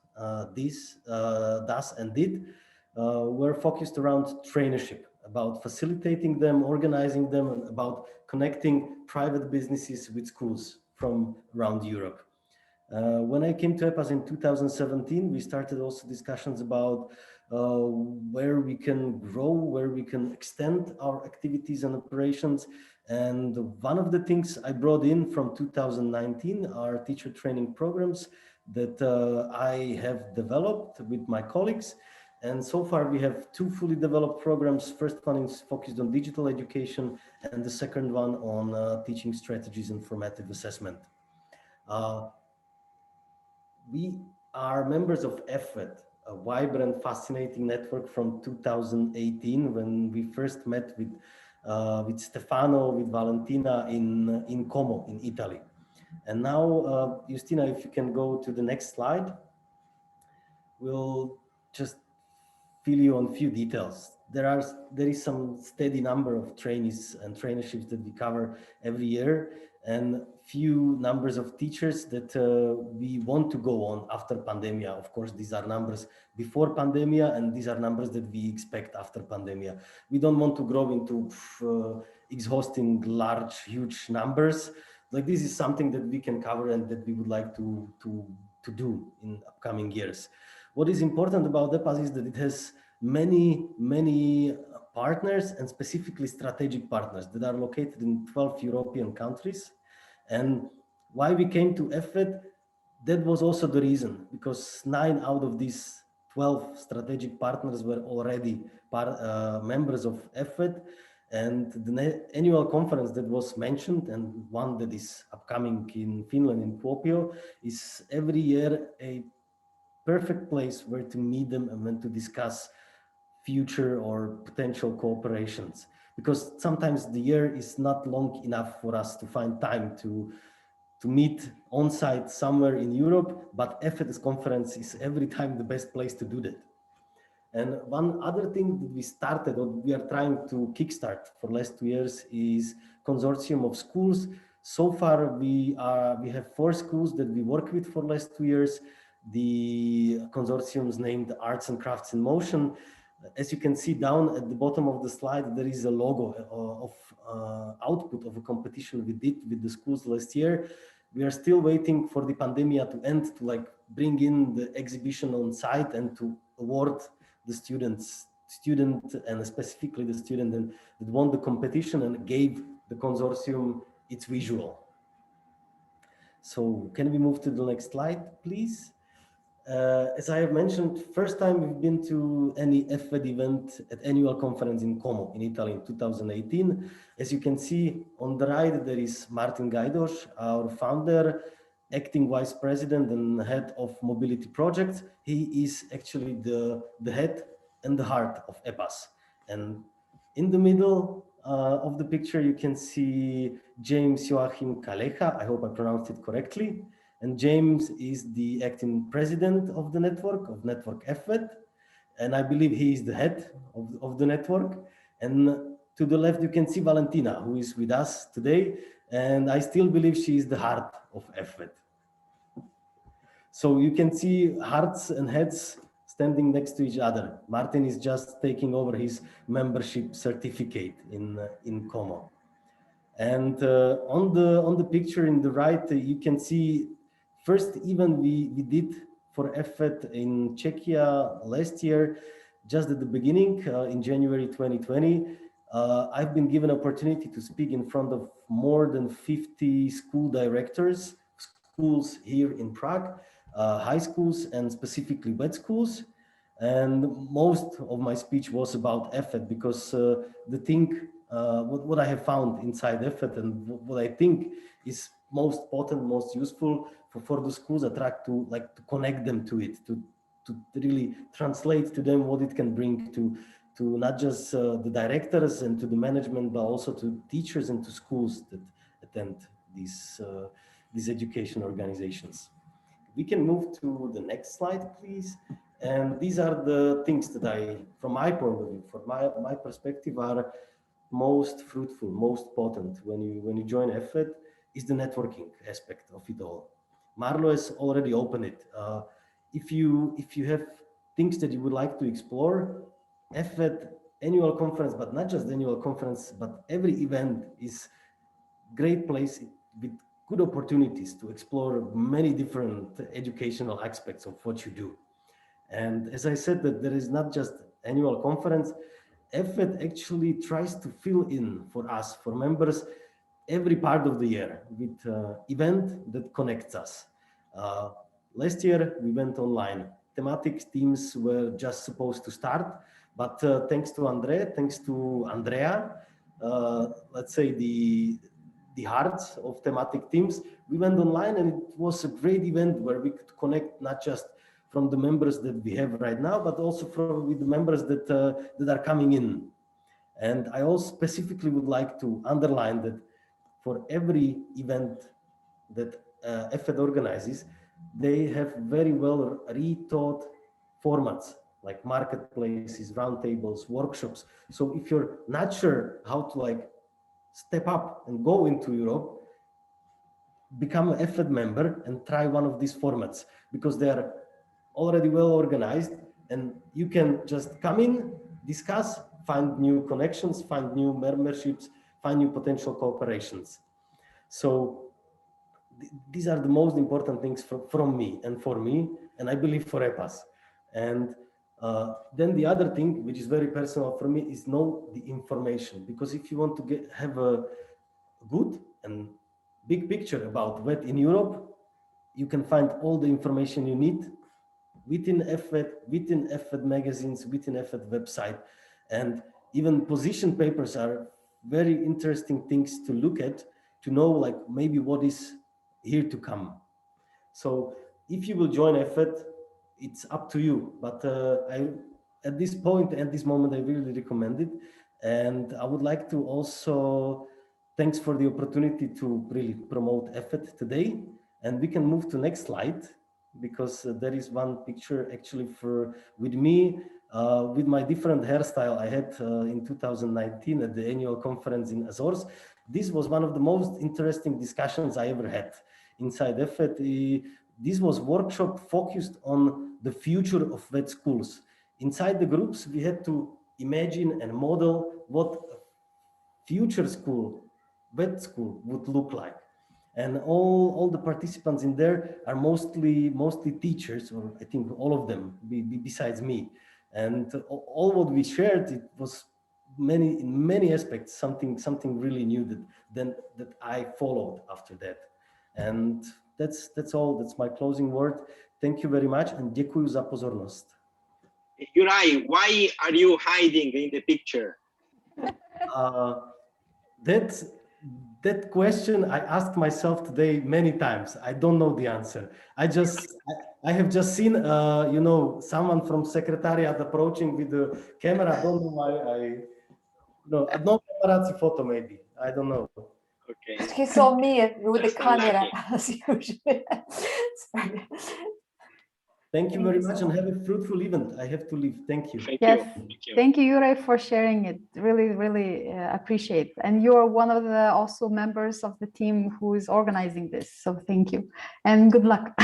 does and did were focused around traineeship, about facilitating them, organizing them, and about connecting private businesses with schools from around Europe. When I came to EPPAS in 2017, we started also discussions about where we can grow, where we can extend our activities and operations. And one of the things I brought in from 2019 are teacher training programs that I have developed with my colleagues. And so far we have two fully developed programs. First one is focused on digital education, and the second one on teaching strategies and formative assessment. We are members of EfVET, a vibrant, fascinating network from 2018 when we first met with Stefano, with Valentina in Como, in Italy. And now, Justina, if you can go to the next slide, we'll just fill you on a few details. There is some steady number of trainees and traineeships that we cover every year, and few numbers of teachers that we want to go on after pandemia. Of course, these are numbers before pandemia, and these are numbers that we expect after pandemia. We don't want to grow into exhausting large, huge numbers. Like, this is something that we can cover and that we would like to do in upcoming years. What is important about EPPAS is that it has many partners, and specifically strategic partners that are located in 12 European countries. And why we came to EfVET, that was also the reason, because 9 out of these 12 strategic partners were already members of EfVET. And the annual conference that was mentioned, and one that is upcoming in Finland, in Kuopio, is every year a perfect place where to meet them and when to discuss future or potential cooperations. Because sometimes the year is not long enough for us to find time to meet on site somewhere in Europe, but EfVET's conference is every time the best place to do that. And one other thing that we started, or we are trying to kickstart for last 2 years, is consortium of schools. So far, we have 4 schools that we work with for last 2 years. The consortium is named Arts and Crafts in Motion. As you can see down at the bottom of the slide, there is a logo of output of a competition we did with the schools last year. We are still waiting for the pandemic to end to bring in the exhibition on site and to award the student and specifically the student that won the competition and gave the consortium its visual. So can we move to the next slide, please? As I have mentioned, first time we've been to any EfVET event at annual conference in Como in Italy in 2018. As you can see on the right, there is Martin Gajdos, our founder, acting vice president and head of mobility projects. He is actually the head and the heart of EPPAS. And in the middle of the picture, you can see James Joachim Kalecha. I hope I pronounced it correctly. And James is the acting president of the network, of Network EfVET. And I believe he is the head of the network. And to the left, you can see Valentina, who is with us today. And I still believe she is the heart of EfVET. So you can see hearts and heads standing next to each other. Martin is just taking over his membership certificate in Como. And on the picture in the right, you can see first event we did for EfVET in Czechia last year, just at the beginning in January 2020. I've been given opportunity to speak in front of more than 50 school directors, schools here in Prague, high schools and specifically VET schools. And most of my speech was about EfVET because the thing, what I have found inside EfVET and what I think is most potent, most useful for the schools to connect them to it, to really translate to them what it can bring to not just the directors and to the management, but also to teachers and to schools that attend these education organizations. We can move to the next slide, please. And these are the things that from my point of view, from my perspective, are most fruitful, most potent when you join EfVET, is the networking aspect of it all. Marlo has already opened it. If you have things that you would like to explore, EfVET annual conference, but not just the annual conference, but every event is great place with good opportunities to explore many different educational aspects of what you do. And as I said, that there is not just annual conference, EfVET actually tries to fill in for us, for members, every part of the year with event that connects us. Last year, we went online. Thematic teams were just supposed to start, but thanks to Andrea, let's say the hearts of thematic teams, we went online, and it was a great event where we could connect not just from the members that we have right now, but also with the members that that are coming in. And I also specifically would like to underline that for every event that EfVET organizes, they have very well rethought formats like marketplaces, roundtables, workshops. So if you're not sure how to like step up and go into Europe, become an EfVET member and try one of these formats, because they are already well organized and you can just come in, discuss, find new connections, find new memberships, find new potential cooperations. So these are the most important things from me and for me, and I believe for EPPAS. And then the other thing, which is very personal for me, is know the information, because if you want to have a good and big picture about VET in Europe, you can find all the information you need within EfVET, within EfVET magazines, within EfVET website. And even position papers are very interesting things to look at, to know like maybe what is here to come. So if you will join EfVET, it's up to you. But at this point, at this moment, I really recommend it. And I would like to also thanks for the opportunity to really promote EfVET today. And we can move to next slide, because there is one picture actually with me, with my different hairstyle I had in 2019 at the annual conference in Azores. This was one of the most interesting discussions I ever had inside EfVET. This was workshop focused on the future of VET schools. Inside the groups, we had to imagine and model what a future school, VET school, would look like. And all the participants in there are mostly teachers, or I think all of them, besides me. And all what we shared, it was in many aspects something really new that I followed after that. And that's all. That's my closing word. Thank you very much, and děkuji za pozornost. Juraj, why are you hiding in the picture? That question I asked myself today many times. I don't know the answer. I have just seen you know, someone from Secretariat approaching with the camera. I don't know why no paparazzi photo maybe. I don't know. Okay. He saw me with the camera unlucky. as usual. Thank you very much, and have a fruitful event. I have to leave. Thank you. Thank Yes, you. thank you, Juraj, for sharing it. Really appreciate. And you're one of the also members of the team who is organizing this. So thank you and good luck.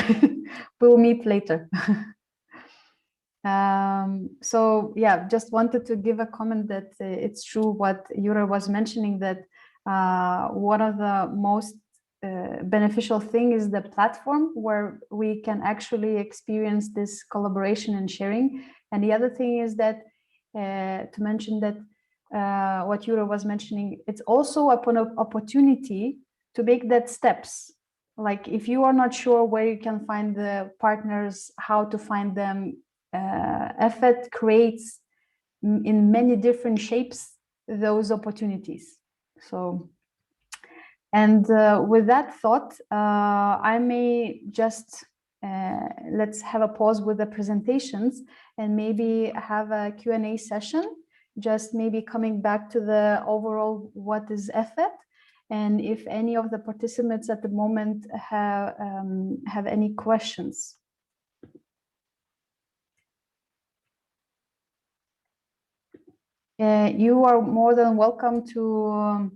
We'll meet later. So yeah, just wanted to give a comment that it's true what Juraj was mentioning, that one of the most beneficial thing is the platform where we can actually experience this collaboration and sharing. And the other thing is that to mention that what Juraj was mentioning, it's also an opportunity to make that steps. Like if you are not sure where you can find the partners, how to find them, EfVET creates in many different shapes those opportunities. So, and with that thought, I may just let's have a pause with the presentations and maybe have a Q&A session, just maybe coming back to the overall what is EfVET, and if any of the participants at the moment have any questions. You are more than welcome to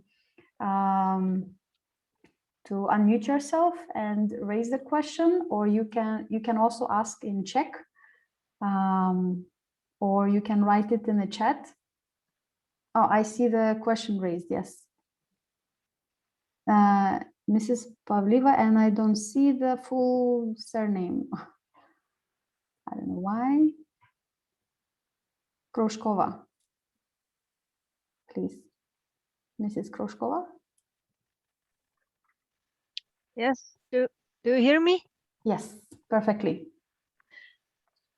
unmute yourself and raise the question, or you can also ask in Czech, or you can write it in the chat. Oh, I see the question raised. Yes, Mrs. Pavliva, and I don't see the full surname. I don't know why. Kroshkova, please, Mrs. Kroshkova. Yes, do you hear me? Yes, perfectly.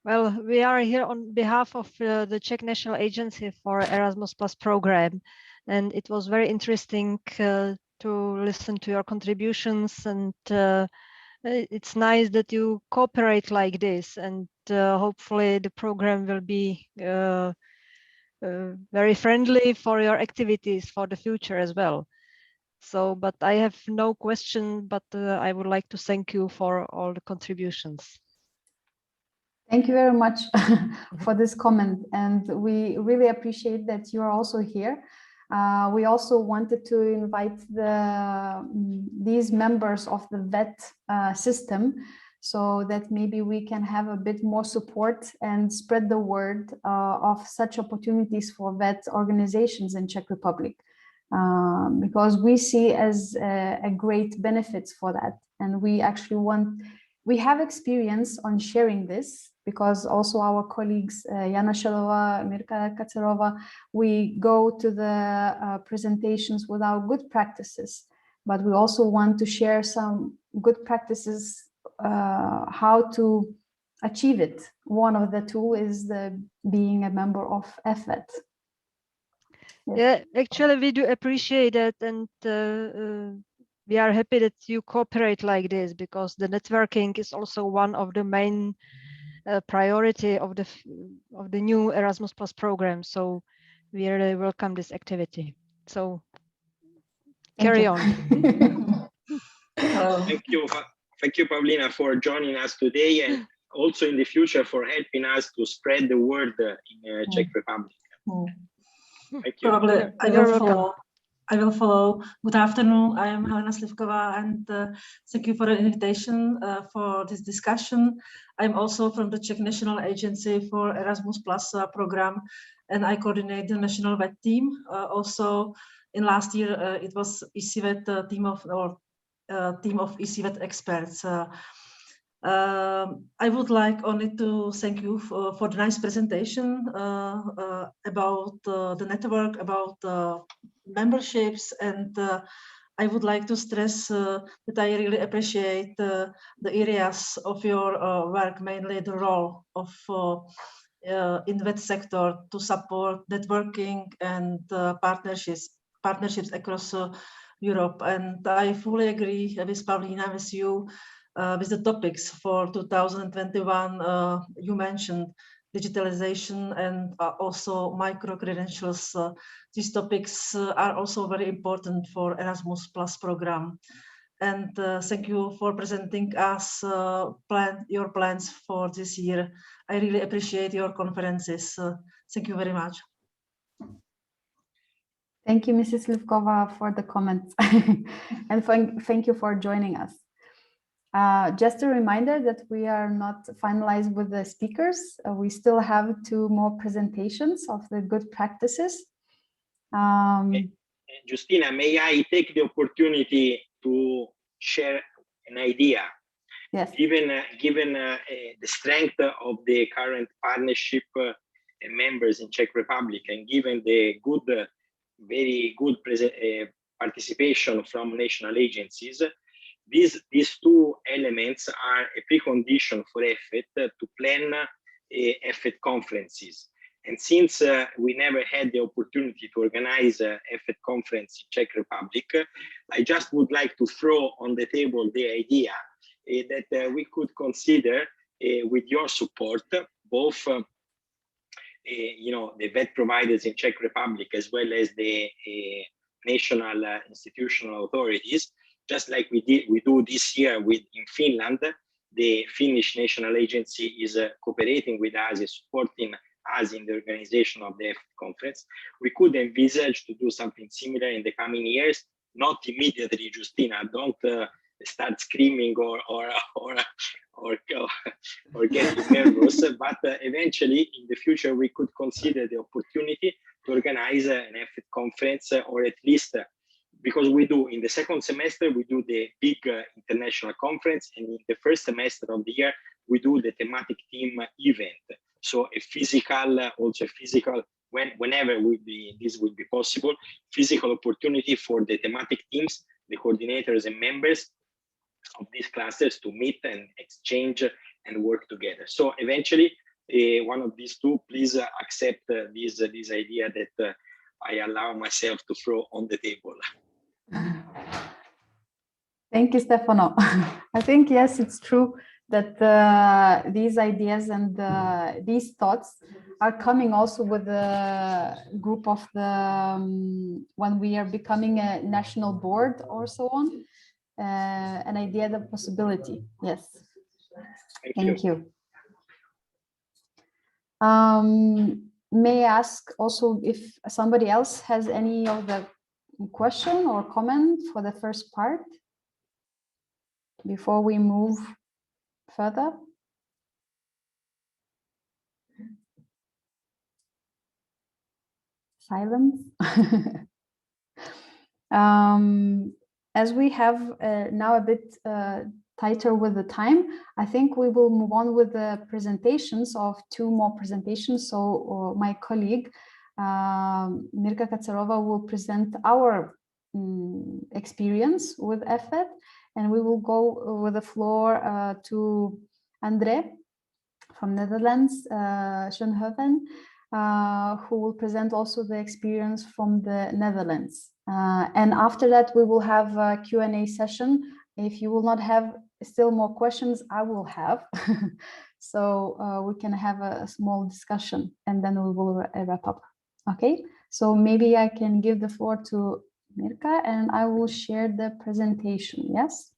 Well, we are here on behalf of the Czech National Agency for Erasmus Plus program, and it was very interesting to listen to your contributions and it's nice that you cooperate like this, and hopefully the program will be very friendly for your activities for the future as well. So, but I have no question, but I would like to thank you for all the contributions. Thank you very much for this comment, and we really appreciate that you are also here. We also wanted to invite these members of the VET system, so that maybe we can have a bit more support and spread the word of such opportunities for VET organizations in Czech Republic, because we see as a great benefits for that, and we actually we have experience on sharing this, because also our colleagues, Jana Shelova, Mirka Kacerova, we go to the presentations with our good practices, but we also want to share some good practices, how to achieve it. One of the tools is being a member of EfVET. Yes. Yeah, actually we do appreciate that, and we are happy that you cooperate like this, because the networking is also one of the main priority of the new Erasmus Plus program. So we really welcome this activity. So carry on. Thank you, Pavlina, for joining us today, and also in the future for helping us to spread the word in Czech Republic. Thank you. Probably I will follow. Good afternoon. I am Helena Slivkova, and thank you for the invitation for this discussion. I'm also from the Czech National Agency for Erasmus Plus program, and I coordinate the national VET team. Also, in last year, it was ECVET team of ECVET experts. I would like only to thank you for the nice presentation about the network, about memberships, and I would like to stress that I really appreciate the areas of your work, mainly the role of in VET sector to support networking and partnerships across Europe. And I fully agree with Pavlina, with you, with the topics for 2021. You mentioned digitalization and also micro-credentials. These topics are also very important for Erasmus Plus program. And thank you for presenting us your plans for this year. I really appreciate your conferences. Thank you very much. Thank you, Mrs. Slivkova, for the comments. And thank you for joining us. Just a reminder that we are not finalized with the speakers. We still have 2 more presentations of the good practices. Justina, may I take the opportunity to share an idea? Yes. Given the strength of the current partnership members in Czech Republic, and given the very good participation from national agencies, these 2 elements are a precondition for EfVET to plan EfVET conferences. And since we never had the opportunity to organize a EfVET conference in Czech Republic, I just would like to throw on the table the idea that we could consider, with your support, both the VET providers in Czech Republic as well as the national institutional authorities, just like we do this year in Finland. The Finnish National Agency is cooperating with us, is supporting us in the organization of the EfVET conference. We could envisage to do something similar in the coming years, not immediately, Justina, don't start screaming or getting nervous, but eventually in the future we could consider the opportunity to organize an EfVET conference, or at least because we do in the second semester, we do the big international conference, and in the first semester of the year, we do the thematic team event. So a physical, whenever this will be possible, physical opportunity for the thematic teams, the coordinators and members of these classes to meet and exchange and work together. So eventually, one of these 2, please accept this idea that I allow myself to throw on the table. Thank you, Stefano. I think, yes, it's true that these ideas and these thoughts are coming also with the group of the, when we are becoming a national board or so on, an idea, the possibility. Yes. Thank you. May I ask also if somebody else has any of the question or comment for the first part before we move further? Silence. As we have now a bit tighter with the time, I think we will move on with the presentations of two more presentations. So my colleague, Mirka Katsarova, will present our experience with EfVET, and we will go with the floor to André from Netherlands, Schoenhoven, who will present also the experience from the Netherlands. And after that, we will have a Q&A session. If you will not have still more questions, I will have. So we can have a small discussion and then we will wrap up. Okay, so maybe I can give the floor to Mirka and I will share the presentation. Yes.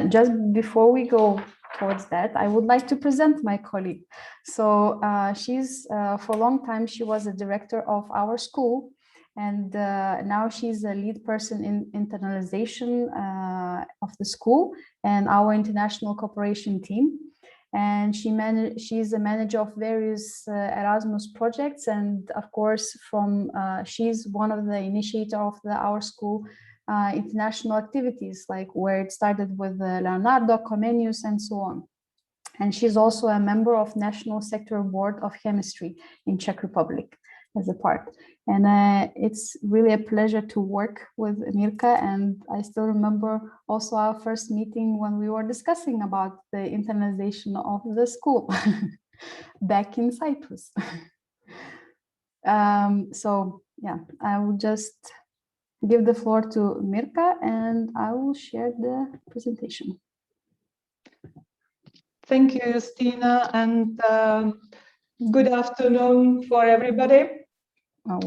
Just before we go towards that, I would like to present my colleague. So she's, for a long time, she was a director of our school, and now she's a lead person in internationalization of the school and our international cooperation team. And she's a manager of various Erasmus projects, and of course, she's one of the initiator of our school international activities, like where it started with Leonardo, Comenius, and so on. And she's also a member of National Sectoral Board of Chemistry in Czech Republic as a part. And it's really a pleasure to work with Mirka. And I still remember also our first meeting when we were discussing about the internationalization of the school back in Cyprus. So yeah, I will just give the floor to Mirka and I will share the presentation. Thank you, Justina, and good afternoon for everybody. I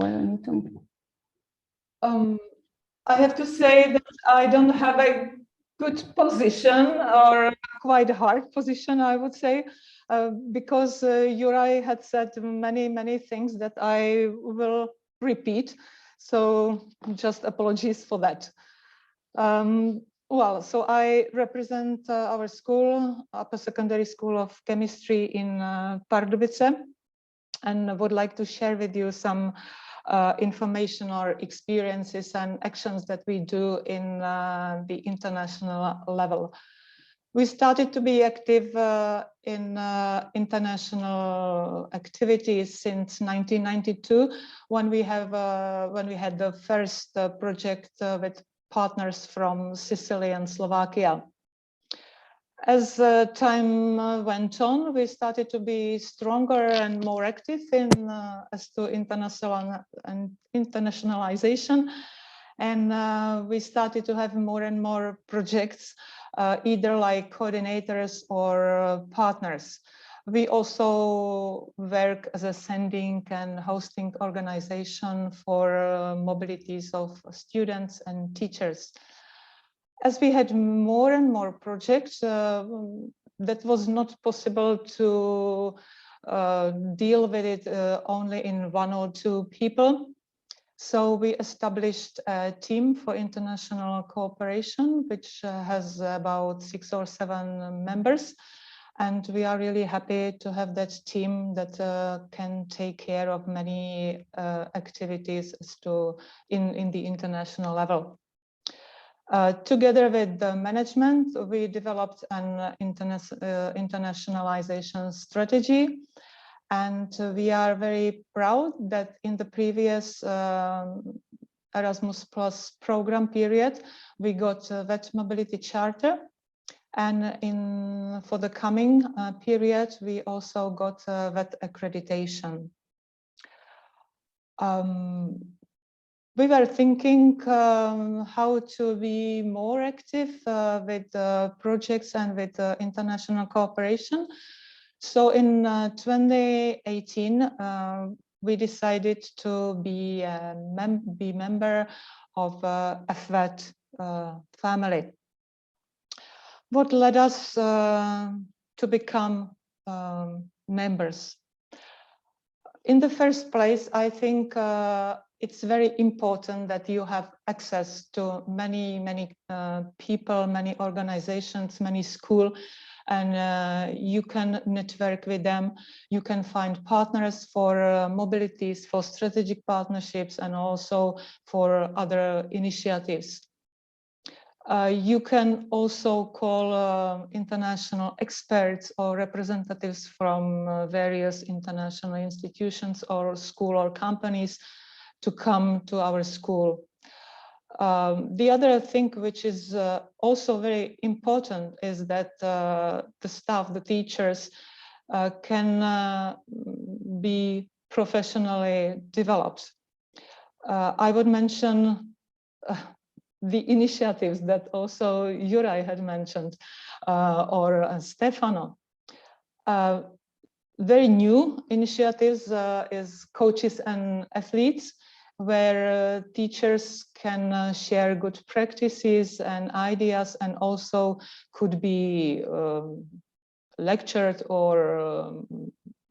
have to say that I don't have a good position, or quite a hard position, I would say, because Juraj had said many things that I will repeat. So just apologies for that. Well, so I represent our school, Upper Secondary School of Chemistry in Pardubice, and would like to share with you some information or experiences and actions that we do in the international level. We started to be active in international activities since 1992, when we had the first project with partners from Sicily and Slovakia. As time went on, we started to be stronger and more active in as to internationalization, and we started to have more and more projects, either like coordinators or partners. We also work as a sending and hosting organization for mobilities of students and teachers. As we had more and more projects, that was not possible to deal with it only in 1 or 2 people. So we established a team for international cooperation, which has about 6 or 7 members. And we are really happy to have that team that can take care of many activities in the international level. Together with the management, we developed an internationalization strategy. And we are very proud that in the previous Erasmus Plus program period, we got a VET Mobility Charter. And for the coming period, we also got VET accreditation. we were thinking how to be more active with projects and with international cooperation. So in 2018, we decided to be a member of EfVET family. What led us to become members? In the first place, I think it's very important that you have access to many people, many organizations, many schools, and you can network with them. You can find partners for mobilities, for strategic partnerships, and also for other initiatives. You can also call international experts or representatives from various international institutions or school or companies to come to our school. The other thing which is also very important is that the staff, the teachers can be professionally developed. I would mention the initiatives that also Juraj had mentioned, or Stefano. Very new initiatives is Coaches and Athletes, where teachers can share good practices and ideas, and also could be lectured or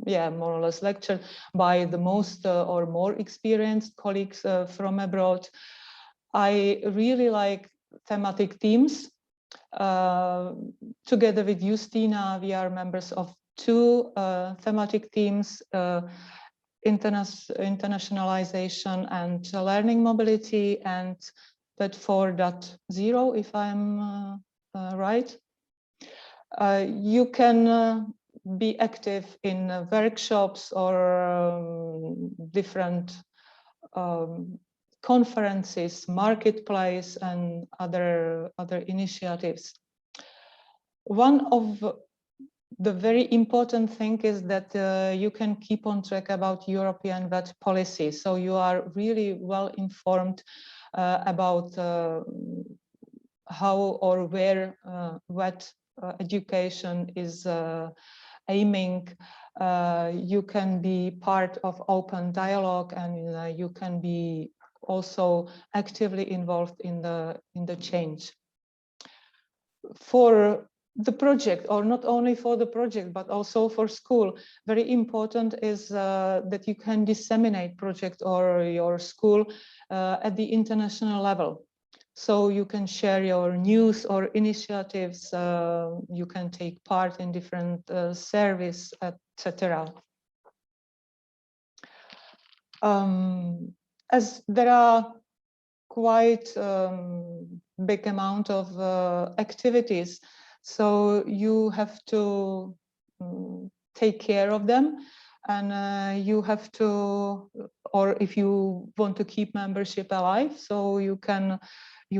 more or less lectured by the most or more experienced colleagues from abroad. I really like thematic teams. Together with Justina, we are members of 2 thematic teams, internationalization and learning mobility, and that 4.0, if I'm right. You can be active in workshops or different conferences, marketplace, and other initiatives. One of the very important thing is that you can keep on track about European VET policy. So you are really well informed about how or where VET education is aiming. You can be part of open dialogue, and you can be also actively involved in the change. For the project, or not only for the project, but also for school, very important is that you can disseminate project or your school at the international level. So you can share your news or initiatives, you can take part in different service, etc. As there are quite big amount of activities, so you have to take care of them, and you have to, or if you want to keep membership alive, so you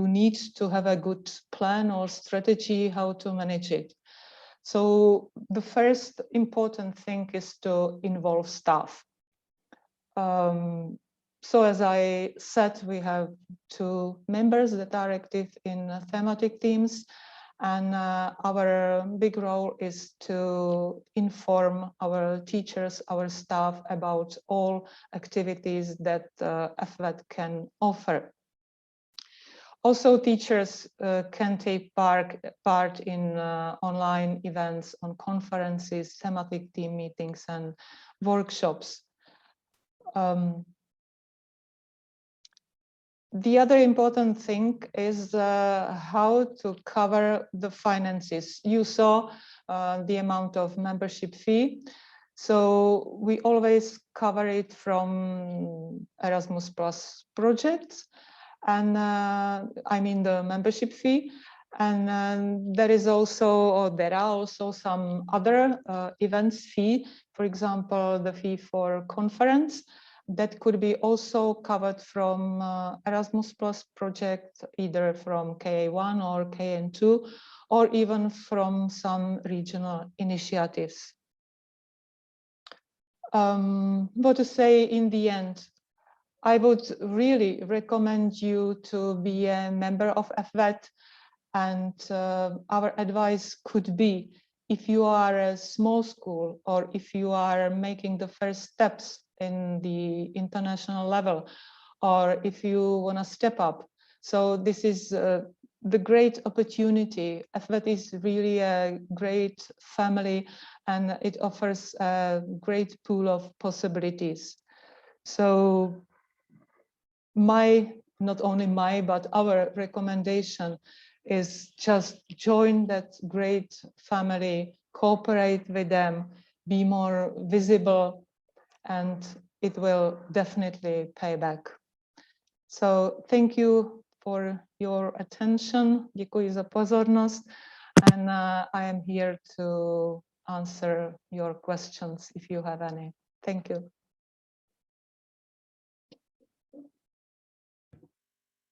need to have a good plan or strategy how to manage it. So the first important thing is to involve staff. So as I said, we have 2 members that are active in thematic teams, and our big role is to inform our teachers, our staff about all activities that EfVET can offer. Also, teachers can take part in online events, on conferences, thematic team meetings, and workshops. The other important thing is how to cover the finances. You saw the amount of membership fee. So we always cover it from Erasmus Plus projects, and I mean the membership fee. And there is also, or there are also some other events fee, for example, the fee for conference, that could be also covered from Erasmus Plus project, either from KA1 or KN2, or even from some regional initiatives. What to say in the end? I would really recommend you to be a member of EfVET, and our advice could be, if you are a small school or if you are making the first steps in the international level, or if you want to step up. So this is the great opportunity. EfVET is really a great family, and it offers a great pool of possibilities. So not only my, but our recommendation is just join that great family, cooperate with them, be more visible, and it will definitely pay back. So thank you for your attention. Děkuji za pozornost. And I am here to answer your questions if you have any. Thank you.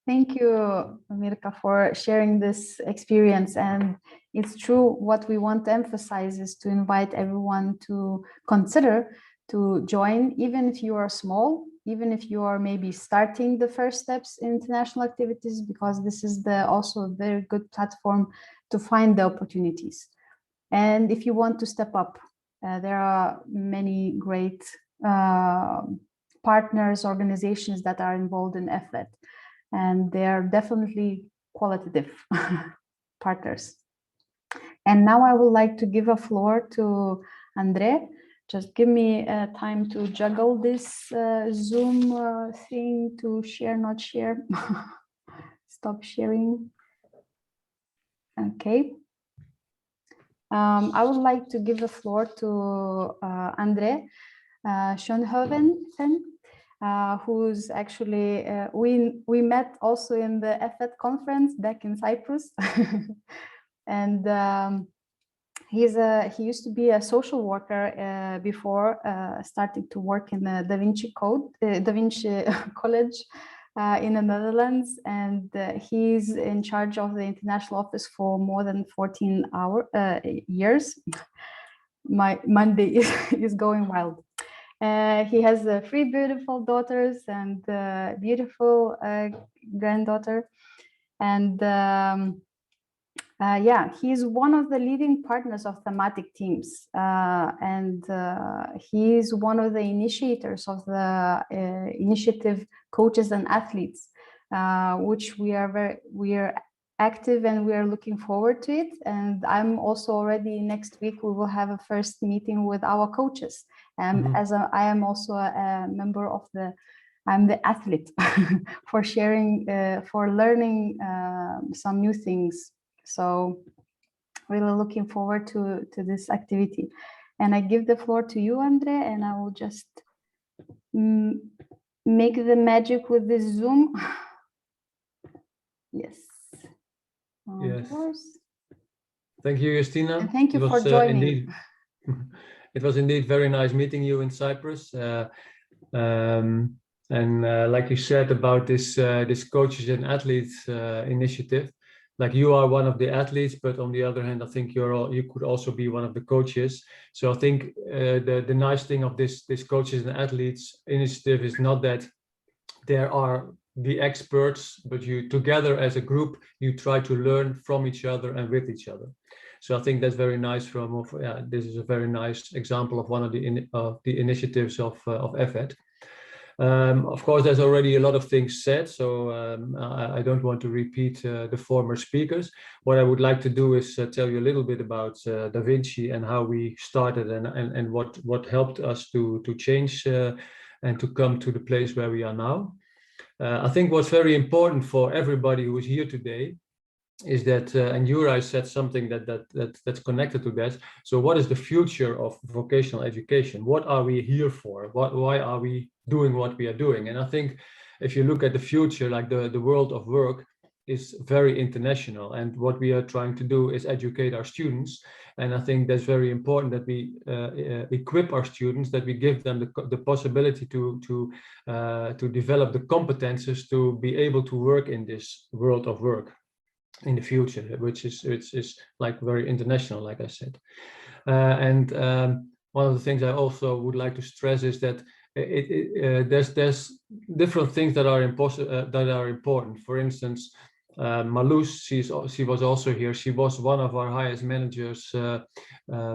Thank you, Mirka, for sharing this experience. And it's true, what we want to emphasize is to invite everyone to consider to join, even if you are small, even if you are maybe starting the first steps in international activities, because this is also a very good platform to find the opportunities. And if you want to step up, there are many great partners, organizations that are involved in EfVET. And they are definitely qualitative partners. And now I would like to give a floor to Andre. Just give me time to juggle this Zoom thing to share, not share. Stop sharing. Okay. I would like to give the floor to Andre Schoenhoven. Who's actually, we met also in the EfVET conference back in Cyprus. And he used to be a social worker before starting to work in the Da Vinci College in the Netherlands. And he's in charge of the international office for more than 14 years. My Monday is going wild. He has 3 beautiful daughters and beautiful granddaughter. And yeah, he's one of the leading partners of thematic teams. And he's one of the initiators of the initiative Coaches and Athletes, which we are active and we are looking forward to it. And I'm also already next week, we will have a first meeting with our coaches. As I am also a member of I'm the athlete for sharing, for learning some new things. So really looking forward to this activity. And I give the floor to you, Andre, and I will just make the magic with this Zoom. Yes. Yes. Yours. Thank you, Justina. And thank you for joining. It was indeed very nice meeting you in Cyprus. Like you said about this Coaches and Athletes initiative, like you are one of the athletes, but on the other hand, I think you could also be one of the coaches. So I think the nice thing of this Coaches and Athletes initiative is not that there are the experts, but you together as a group, you try to learn from each other and with each other. So I think that's very nice. This is a very nice example of one of the initiatives of EfVET. Of course, there's already a lot of things said, so I don't want to repeat the former speakers. What I would like to do is tell you a little bit about Da Vinci and how we started and what helped us to change and to come to the place where we are now. I think what's very important for everybody who is here today is that, and Juraj said something that's connected to that. So what is the future of vocational education? What are we here for? Why are we doing what we are doing? And I think if you look at the future, like the world of work is very international, and what we are trying to do is educate our students. And I think that's very important that we equip our students, that we give them the possibility to develop the competences to be able to work in this world of work in the future, which is like very international, like I said. One of the things I also would like to stress is that there's different things that are important. For instance, Malus, she was also here. She was one of our highest managers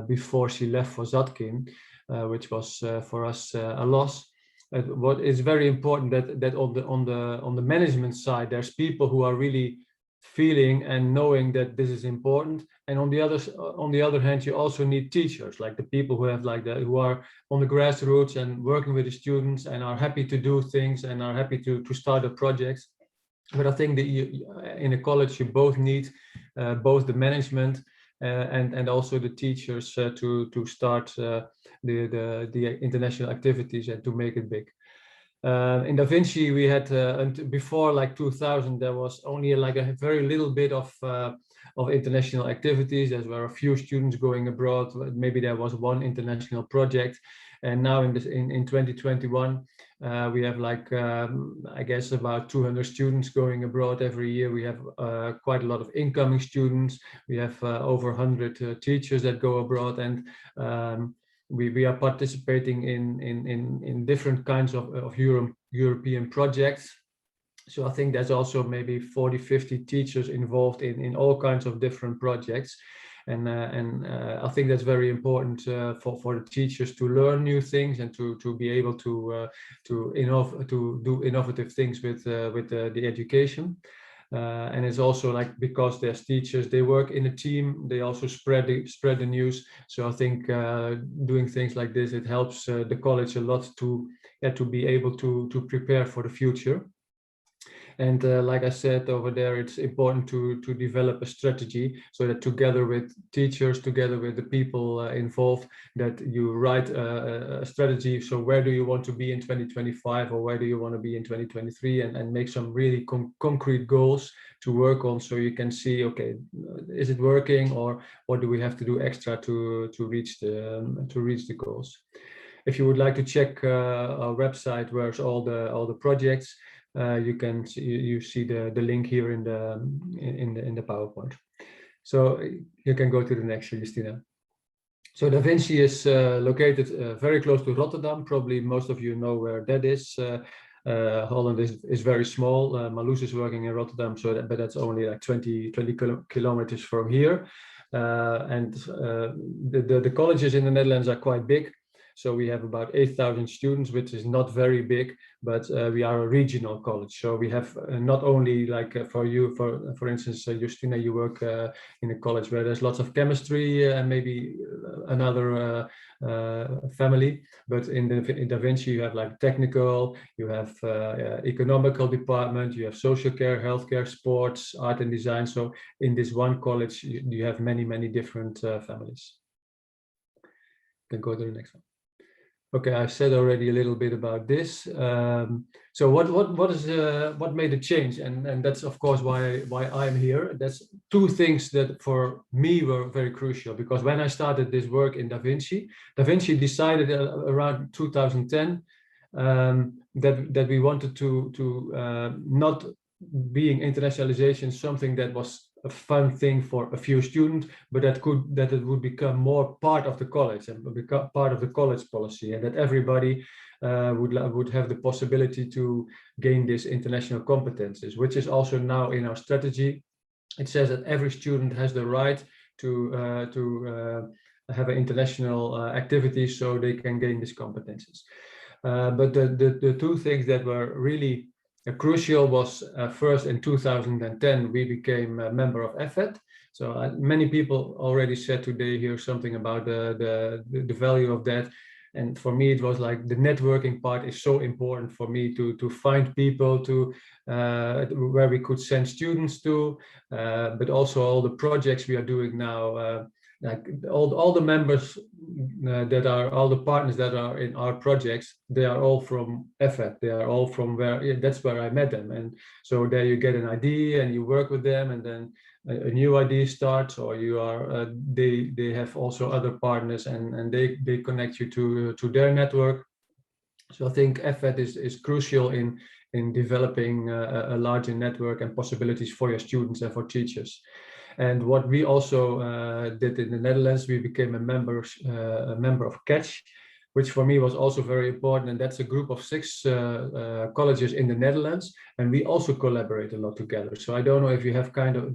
before she left for Zatkin, which was for us a loss. What is very important that on the management side, there's people who are really feeling and knowing that this is important. And on the other hand, you also need teachers, like the people who have who are on the grassroots and working with the students and are happy to do things and are happy to start the projects. But I think that in a college you both need both the management and also the teachers to start the international activities and to make it big. In Da Vinci, we had before like 2000, there was only like a very little bit of international activities. There were a few students going abroad. Maybe there was one international project. And now in 2021, we have like, I guess about 200 students going abroad every year. We have quite a lot of incoming students. We have over 100 teachers that go abroad, and we are participating in different kinds of European projects. So I think there's also maybe 40, 50 teachers involved in all kinds of different projects. And I think that's very important for the teachers to learn new things and to be able to do innovative things with the education. And it's also like, because there's teachers, they work in a team, they also spread the news. So I think doing things like this, it helps the college a lot to be able to prepare for the future. And like I said over there, it's important to develop a strategy so that together with teachers, together with the people involved, that you write a strategy. So where do you want to be in 2025, or where do you want to be in 2023, and make some really concrete goals to work on, so you can see, okay, is it working, or what do we have to do extra to reach the goals. If you would like to check our website, where's all the projects, you can see the link here in the PowerPoint. So you can go to the next, Justina. So Da Vinci is located very close to Rotterdam. Probably most of you know where that is. Holland is very small. Malus is working in Rotterdam, but that's only like 20 kilometers from here. And the colleges in the Netherlands are quite big. So we have about 8,000 students, which is not very big, but we are a regional college. So we have not only like for you, for instance, Justina, you work in a college where there's lots of chemistry and maybe another family, but in Da Vinci you have like technical, you have economical department, you have social care, healthcare, sports, art and design. So in this one college, you have many different families. You can go to the next one. Okay, I said already a little bit about this. So what made the change, and that's of course why I'm here. That's two things that for me were very crucial, because when I started this work in Da Vinci decided around 2010 that we wanted to not being internationalization something that was a fun thing for a few students, but that it would become more part of the college and become part of the college policy, and that everybody would have the possibility to gain these international competences, which is also now in our strategy. It says that every student has the right to have an international activity so they can gain these competences. But the two things that were really crucial was first in 2010 we became a member of EfVET. So many people already said today here something about the value of that, and for me it was like the networking part is so important for me to find people to where we could send students to, but also all the projects we are doing now. Like all the members that are all the partners that are in our projects, they are all from EfVET. They are all from that's where I met them, and so there you get an idea and you work with them, and then a new idea starts, or you are they have also other partners, and they connect you to their network. So I think EfVET is crucial in developing a larger network and possibilities for your students and for teachers. And what we also did in the Netherlands, we became a member of Catch, which for me was also very important. And that's a group of 6 colleges in the Netherlands. And we also collaborate a lot together. So I don't know if you have kind of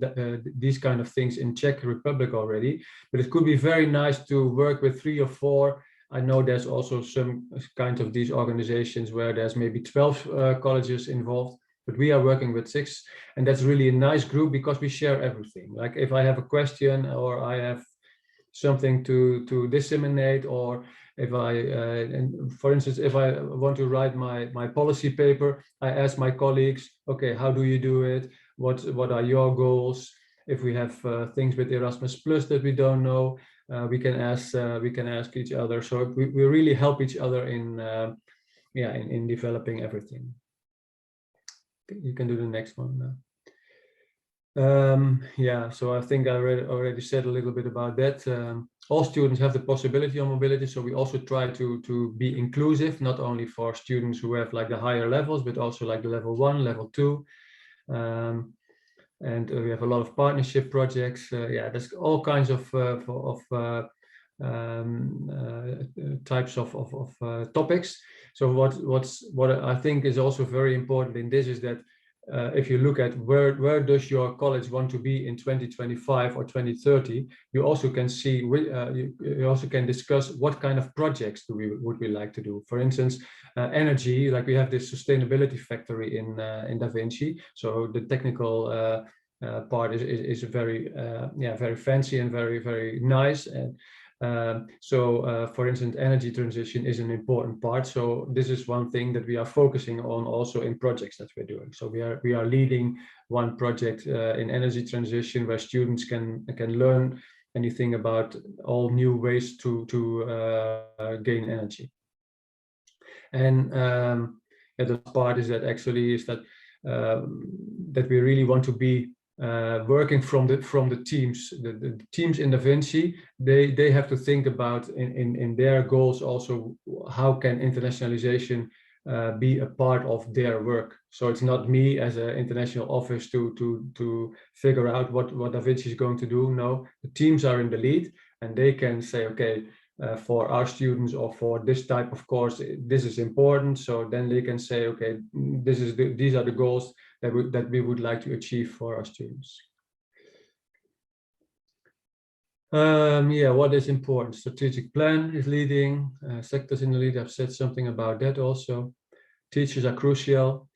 these kind of things in Czech Republic already, but it could be very nice to work with 3 or 4. I know there's also some kind of these organizations where there's maybe 12 colleges involved, but we are working with 6. And that's really a nice group because we share everything. Like if I have a question or I have something to disseminate, or if and for instance, if I want to write my policy paper, I ask my colleagues, okay, how do you do it? What are your goals? If we have things with Erasmus Plus that we don't know, we can ask each other. So we really help each other in developing everything. You can do the next one now. Yeah, so I think I already said a little bit about that. All students have the possibility of mobility, so we also try to be inclusive, not only for students who have like the higher levels, but also like the level 1, level 2. And we have a lot of partnership projects. Yeah, there's all kinds of types of topics. So what I think is also very important in this is that if you look at where does your college want to be in 2025 or 2030, you also can see you also can discuss what kind of projects would we like to do. For instance, energy, like we have this sustainability factory in Da Vinci. So the technical part is very very fancy and very nice. And for instance, energy transition is an important part. So this is one thing that we are focusing on also in projects that we're doing. So we are leading one project in energy transition where students can learn anything about all new ways to gain energy. And the part is that that we really want to be working from the teams. The teams in Da Vinci, they have to think about in their goals also, how can internationalization be a part of their work. So it's not me as an international office to figure out what Da Vinci is going to do. No, the teams are in the lead and they can say, okay, for our students or for this type of course, this is important. So then they can say, okay, these are the goals that we would like to achieve for our students. What is important? Strategic plan is leading, sectors in the lead. I've said something about that also. Teachers are crucial.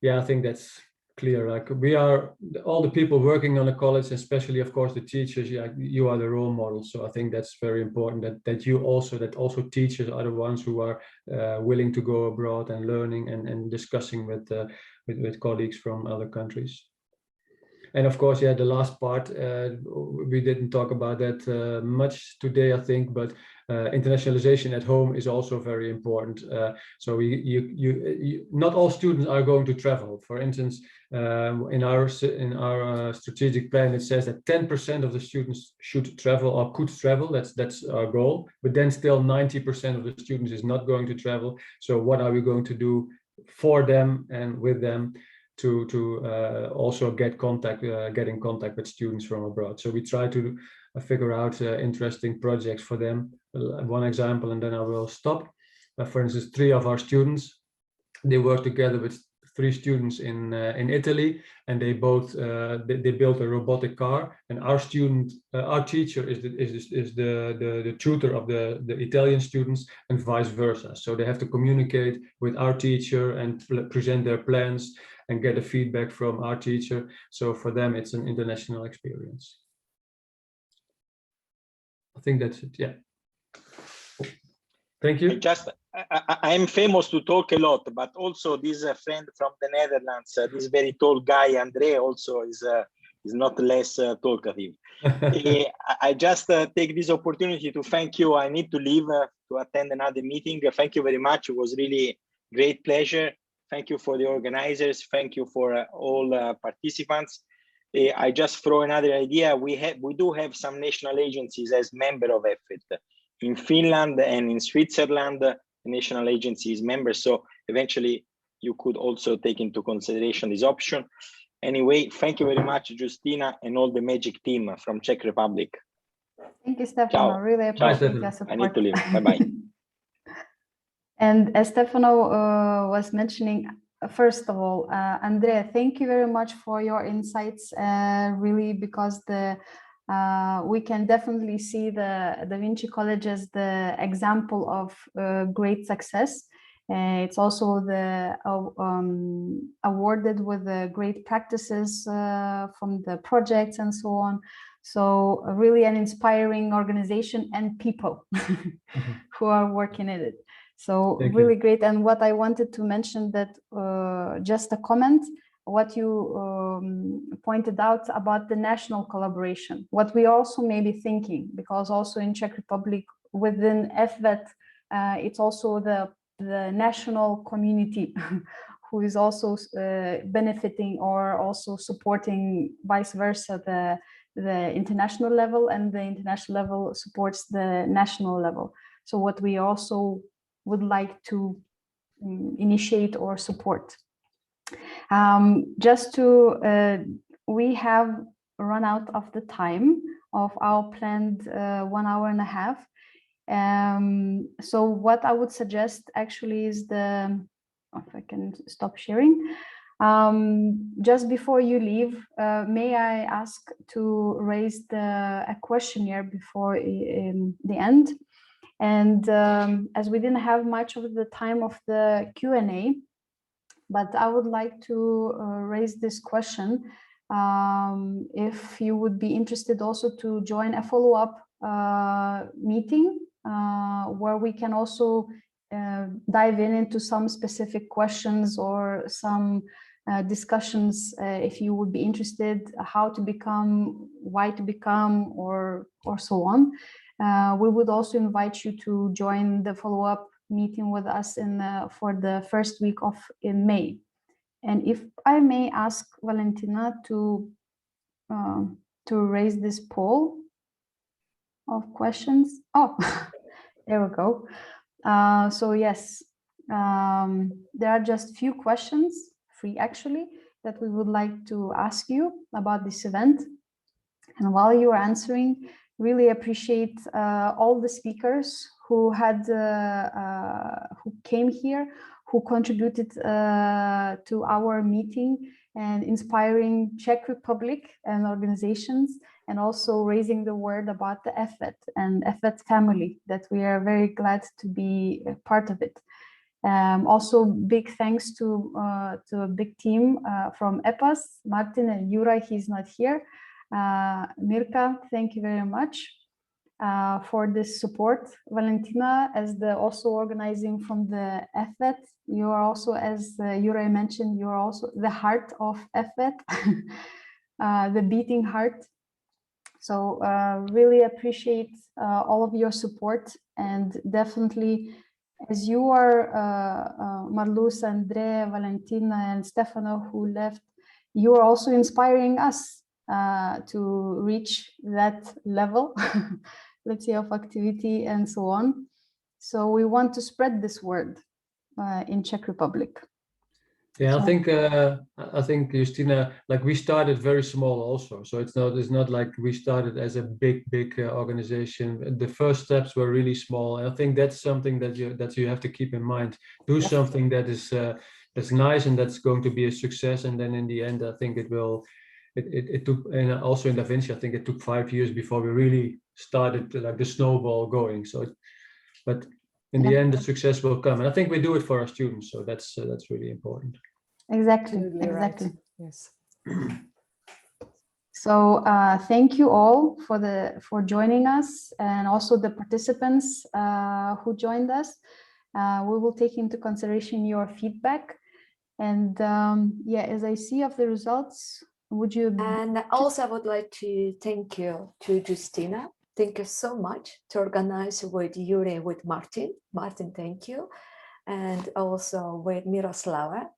Yeah, I think that's clear. Like we are all the people working on a college, especially of course the teachers. Yeah, you are the role models. So I think that's very important. That also teachers are the ones who are willing to go abroad and learning and discussing with colleagues from other countries. And of course, yeah, the last part, we didn't talk about that much today, I think, but internationalization at home is also very important. So not all students are going to travel. For instance, in our strategic plan, it says that 10% of the students should travel or could travel. That's our goal. But then still 90% of the students is not going to travel. So what are we going to do for them and with them to also get in contact with students from abroad? So we try to figure out interesting projects for them. One example, and then I will stop. For instance, 3 of our students, they work together with 3 students in Italy, and they both they built a robotic car. And our teacher is the tutor of the Italian students, and vice versa. So they have to communicate with our teacher and present their plans and get the feedback from our teacher. So for them, it's an international experience. I think that's it. Yeah. Thank you. I'm famous to talk a lot, but also this friend from the Netherlands, this very tall guy, Andre, also is not less talkative. I just take this opportunity to thank you. I need to leave to attend another meeting. Thank you very much. It was really great pleasure. Thank you for the organizers. Thank you for all participants. I just throw another idea. We do have some national agencies as member of EfVET. In Finland and in Switzerland, the national agency is member. So eventually you could also take into consideration this option. Anyway, thank you very much, Justina, and all the magic team from Czech Republic. Thank you, Stefano. Really appreciate your support. I need to leave. Bye-bye. And as Stefano was mentioning, first of all, Andrea, thank you very much for your insights, really, because we can definitely see the Da Vinci College as the example of great success. It's also awarded with the great practices from the projects and so on. So really an inspiring organization and people who are working in it. So really great. And what I wanted to mention that just a comment, what you pointed out about the national collaboration, what we also may be thinking, because also in Czech Republic within EfVET, it's also the national community who is also benefiting or also supporting vice versa the international level, and the international level supports the national level. So what we also would like to initiate or support. We have run out of the time of our planned 1 hour and a half. So what I would suggest actually is if I can stop sharing. Just before you leave, may I ask to raise a questionnaire before the end? And as we didn't have much of the time of the Q&A, but I would like to raise this question. If you would be interested also to join a follow-up meeting where we can also dive into some specific questions or some discussions, if you would be interested, how to become, why to become, or so on. We would also invite you to join the follow-up meeting with us for the first week in May. And if I may ask Valentina to raise this poll of questions. Oh, there we go. So yes, there are just few questions, 3 actually, that we would like to ask you about this event. And while you are answering, really appreciate all the speakers who came here, who contributed to our meeting and inspiring Czech Republic and organizations, and also raising the word about the EfVET and EfVET family, that we are very glad to be a part of it. Also, big thanks to a big team from EPPAS, Martin and Jura, he's not here. Mirka, thank you very much for this support. Valentina, as also organizing from the EfVET, you are also, as Jura mentioned, you are also the heart of EfVET, the beating heart. So really appreciate all of your support, and definitely, as you are, Marlus, Andrea, Valentina, and Stefano, who left, you are also inspiring us to reach that level, let's say, of activity and so on. So we want to spread this word in Czech Republic. Yeah, I think Justina, like we started very small also, so it's not like we started as a big organization. The first steps were really small, and I think that's something that you have to keep in mind. Do something that is that's nice and that's going to be a success, and then in the end, I think it will. It took, and also in Da Vinci, I think it took 5 years before we really started like the snowball going. So, but in the end, the success will come, and I think we do it for our students. So that's really important. Exactly. Absolutely exactly. Right. Yes. So thank you all for joining us, and also the participants who joined us. We will take into consideration your feedback, and yeah, as I see of the results, would you? And also, I would like to thank you to Justina. Thank you so much to organize with Yuri and with Martin. Martin, thank you. And also with Miroslava.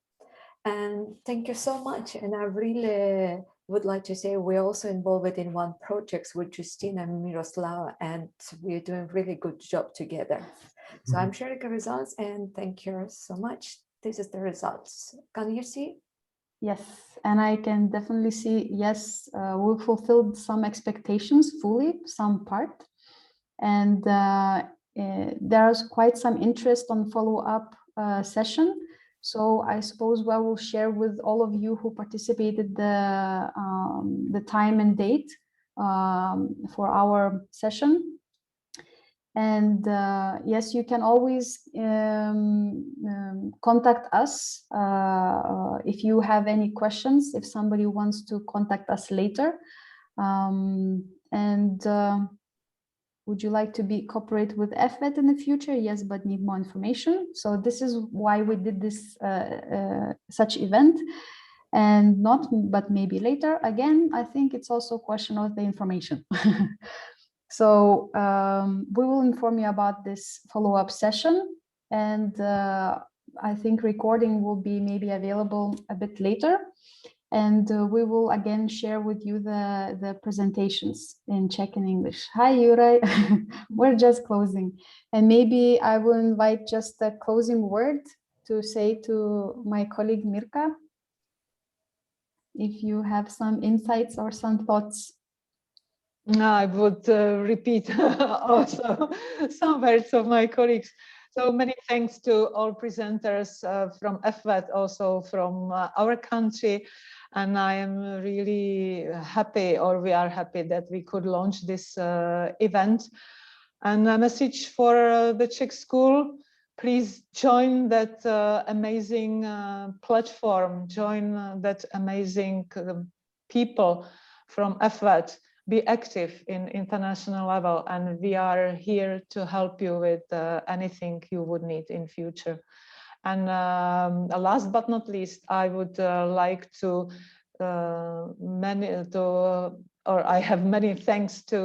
And thank you so much. And I really would like to say we're also involved in one project with Justina and Miroslava, and we're doing really good job together. So I'm sharing the results, and thank you so much. This is the results. Can you see? Yes, and I can definitely see, yes, we fulfilled some expectations fully, some part. And there's quite some interest on follow-up session. So I suppose I will share with all of you who participated the time and date for our session. And yes, you can always contact us if you have any questions, if somebody wants to contact us later. Would you like to cooperate with EfVET in the future? Yes, but need more information. So this is why we did this such event, and not, but maybe later. Again, I think it's also a question of the information. So we will inform you about this follow-up session, and I think recording will be maybe available a bit later. And we will again share with you the presentations in Czech and English. Hi, Juraj. We're just closing. And maybe I will invite just a closing word to say to my colleague Mirka, if you have some insights or some thoughts. I would repeat also some words of my colleagues. So many thanks to all presenters from EfVET, also from our country. And I am really happy, or we are happy, that we could launch this event. And a message for the Czech school: please join that amazing platform, join that amazing people from EfVET. Be active in international level, and we are here to help you with anything you would need in future. And last but not least, I would like to I have many thanks to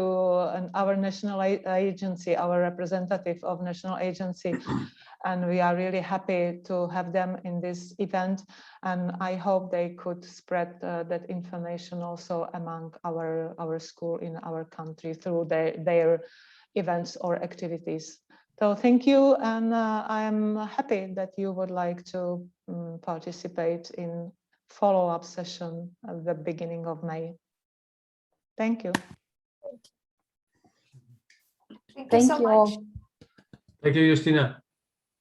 our national agency, our representative of national agency, and we are really happy to have them in this event. And I hope they could spread that information also among our school in our country through their events or activities. So thank you, and I am happy that you would like to participate in follow-up session at the beginning of May. Thank you. Thank you all. Thank you, Justina.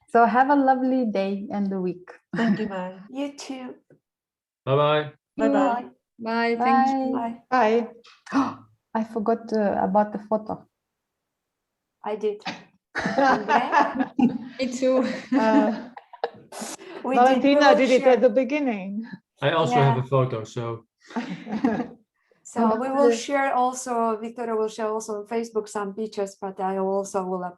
So have a lovely day and the week. Thank you, bye. You too. Bye-bye. Bye-bye. Bye. Thank you. Bye. Bye. I forgot about the photo. I did. Me too. Valentina did it at the beginning. I also have a photo, so. So we will share also, Victoria will share also on Facebook some pictures, but I also will upload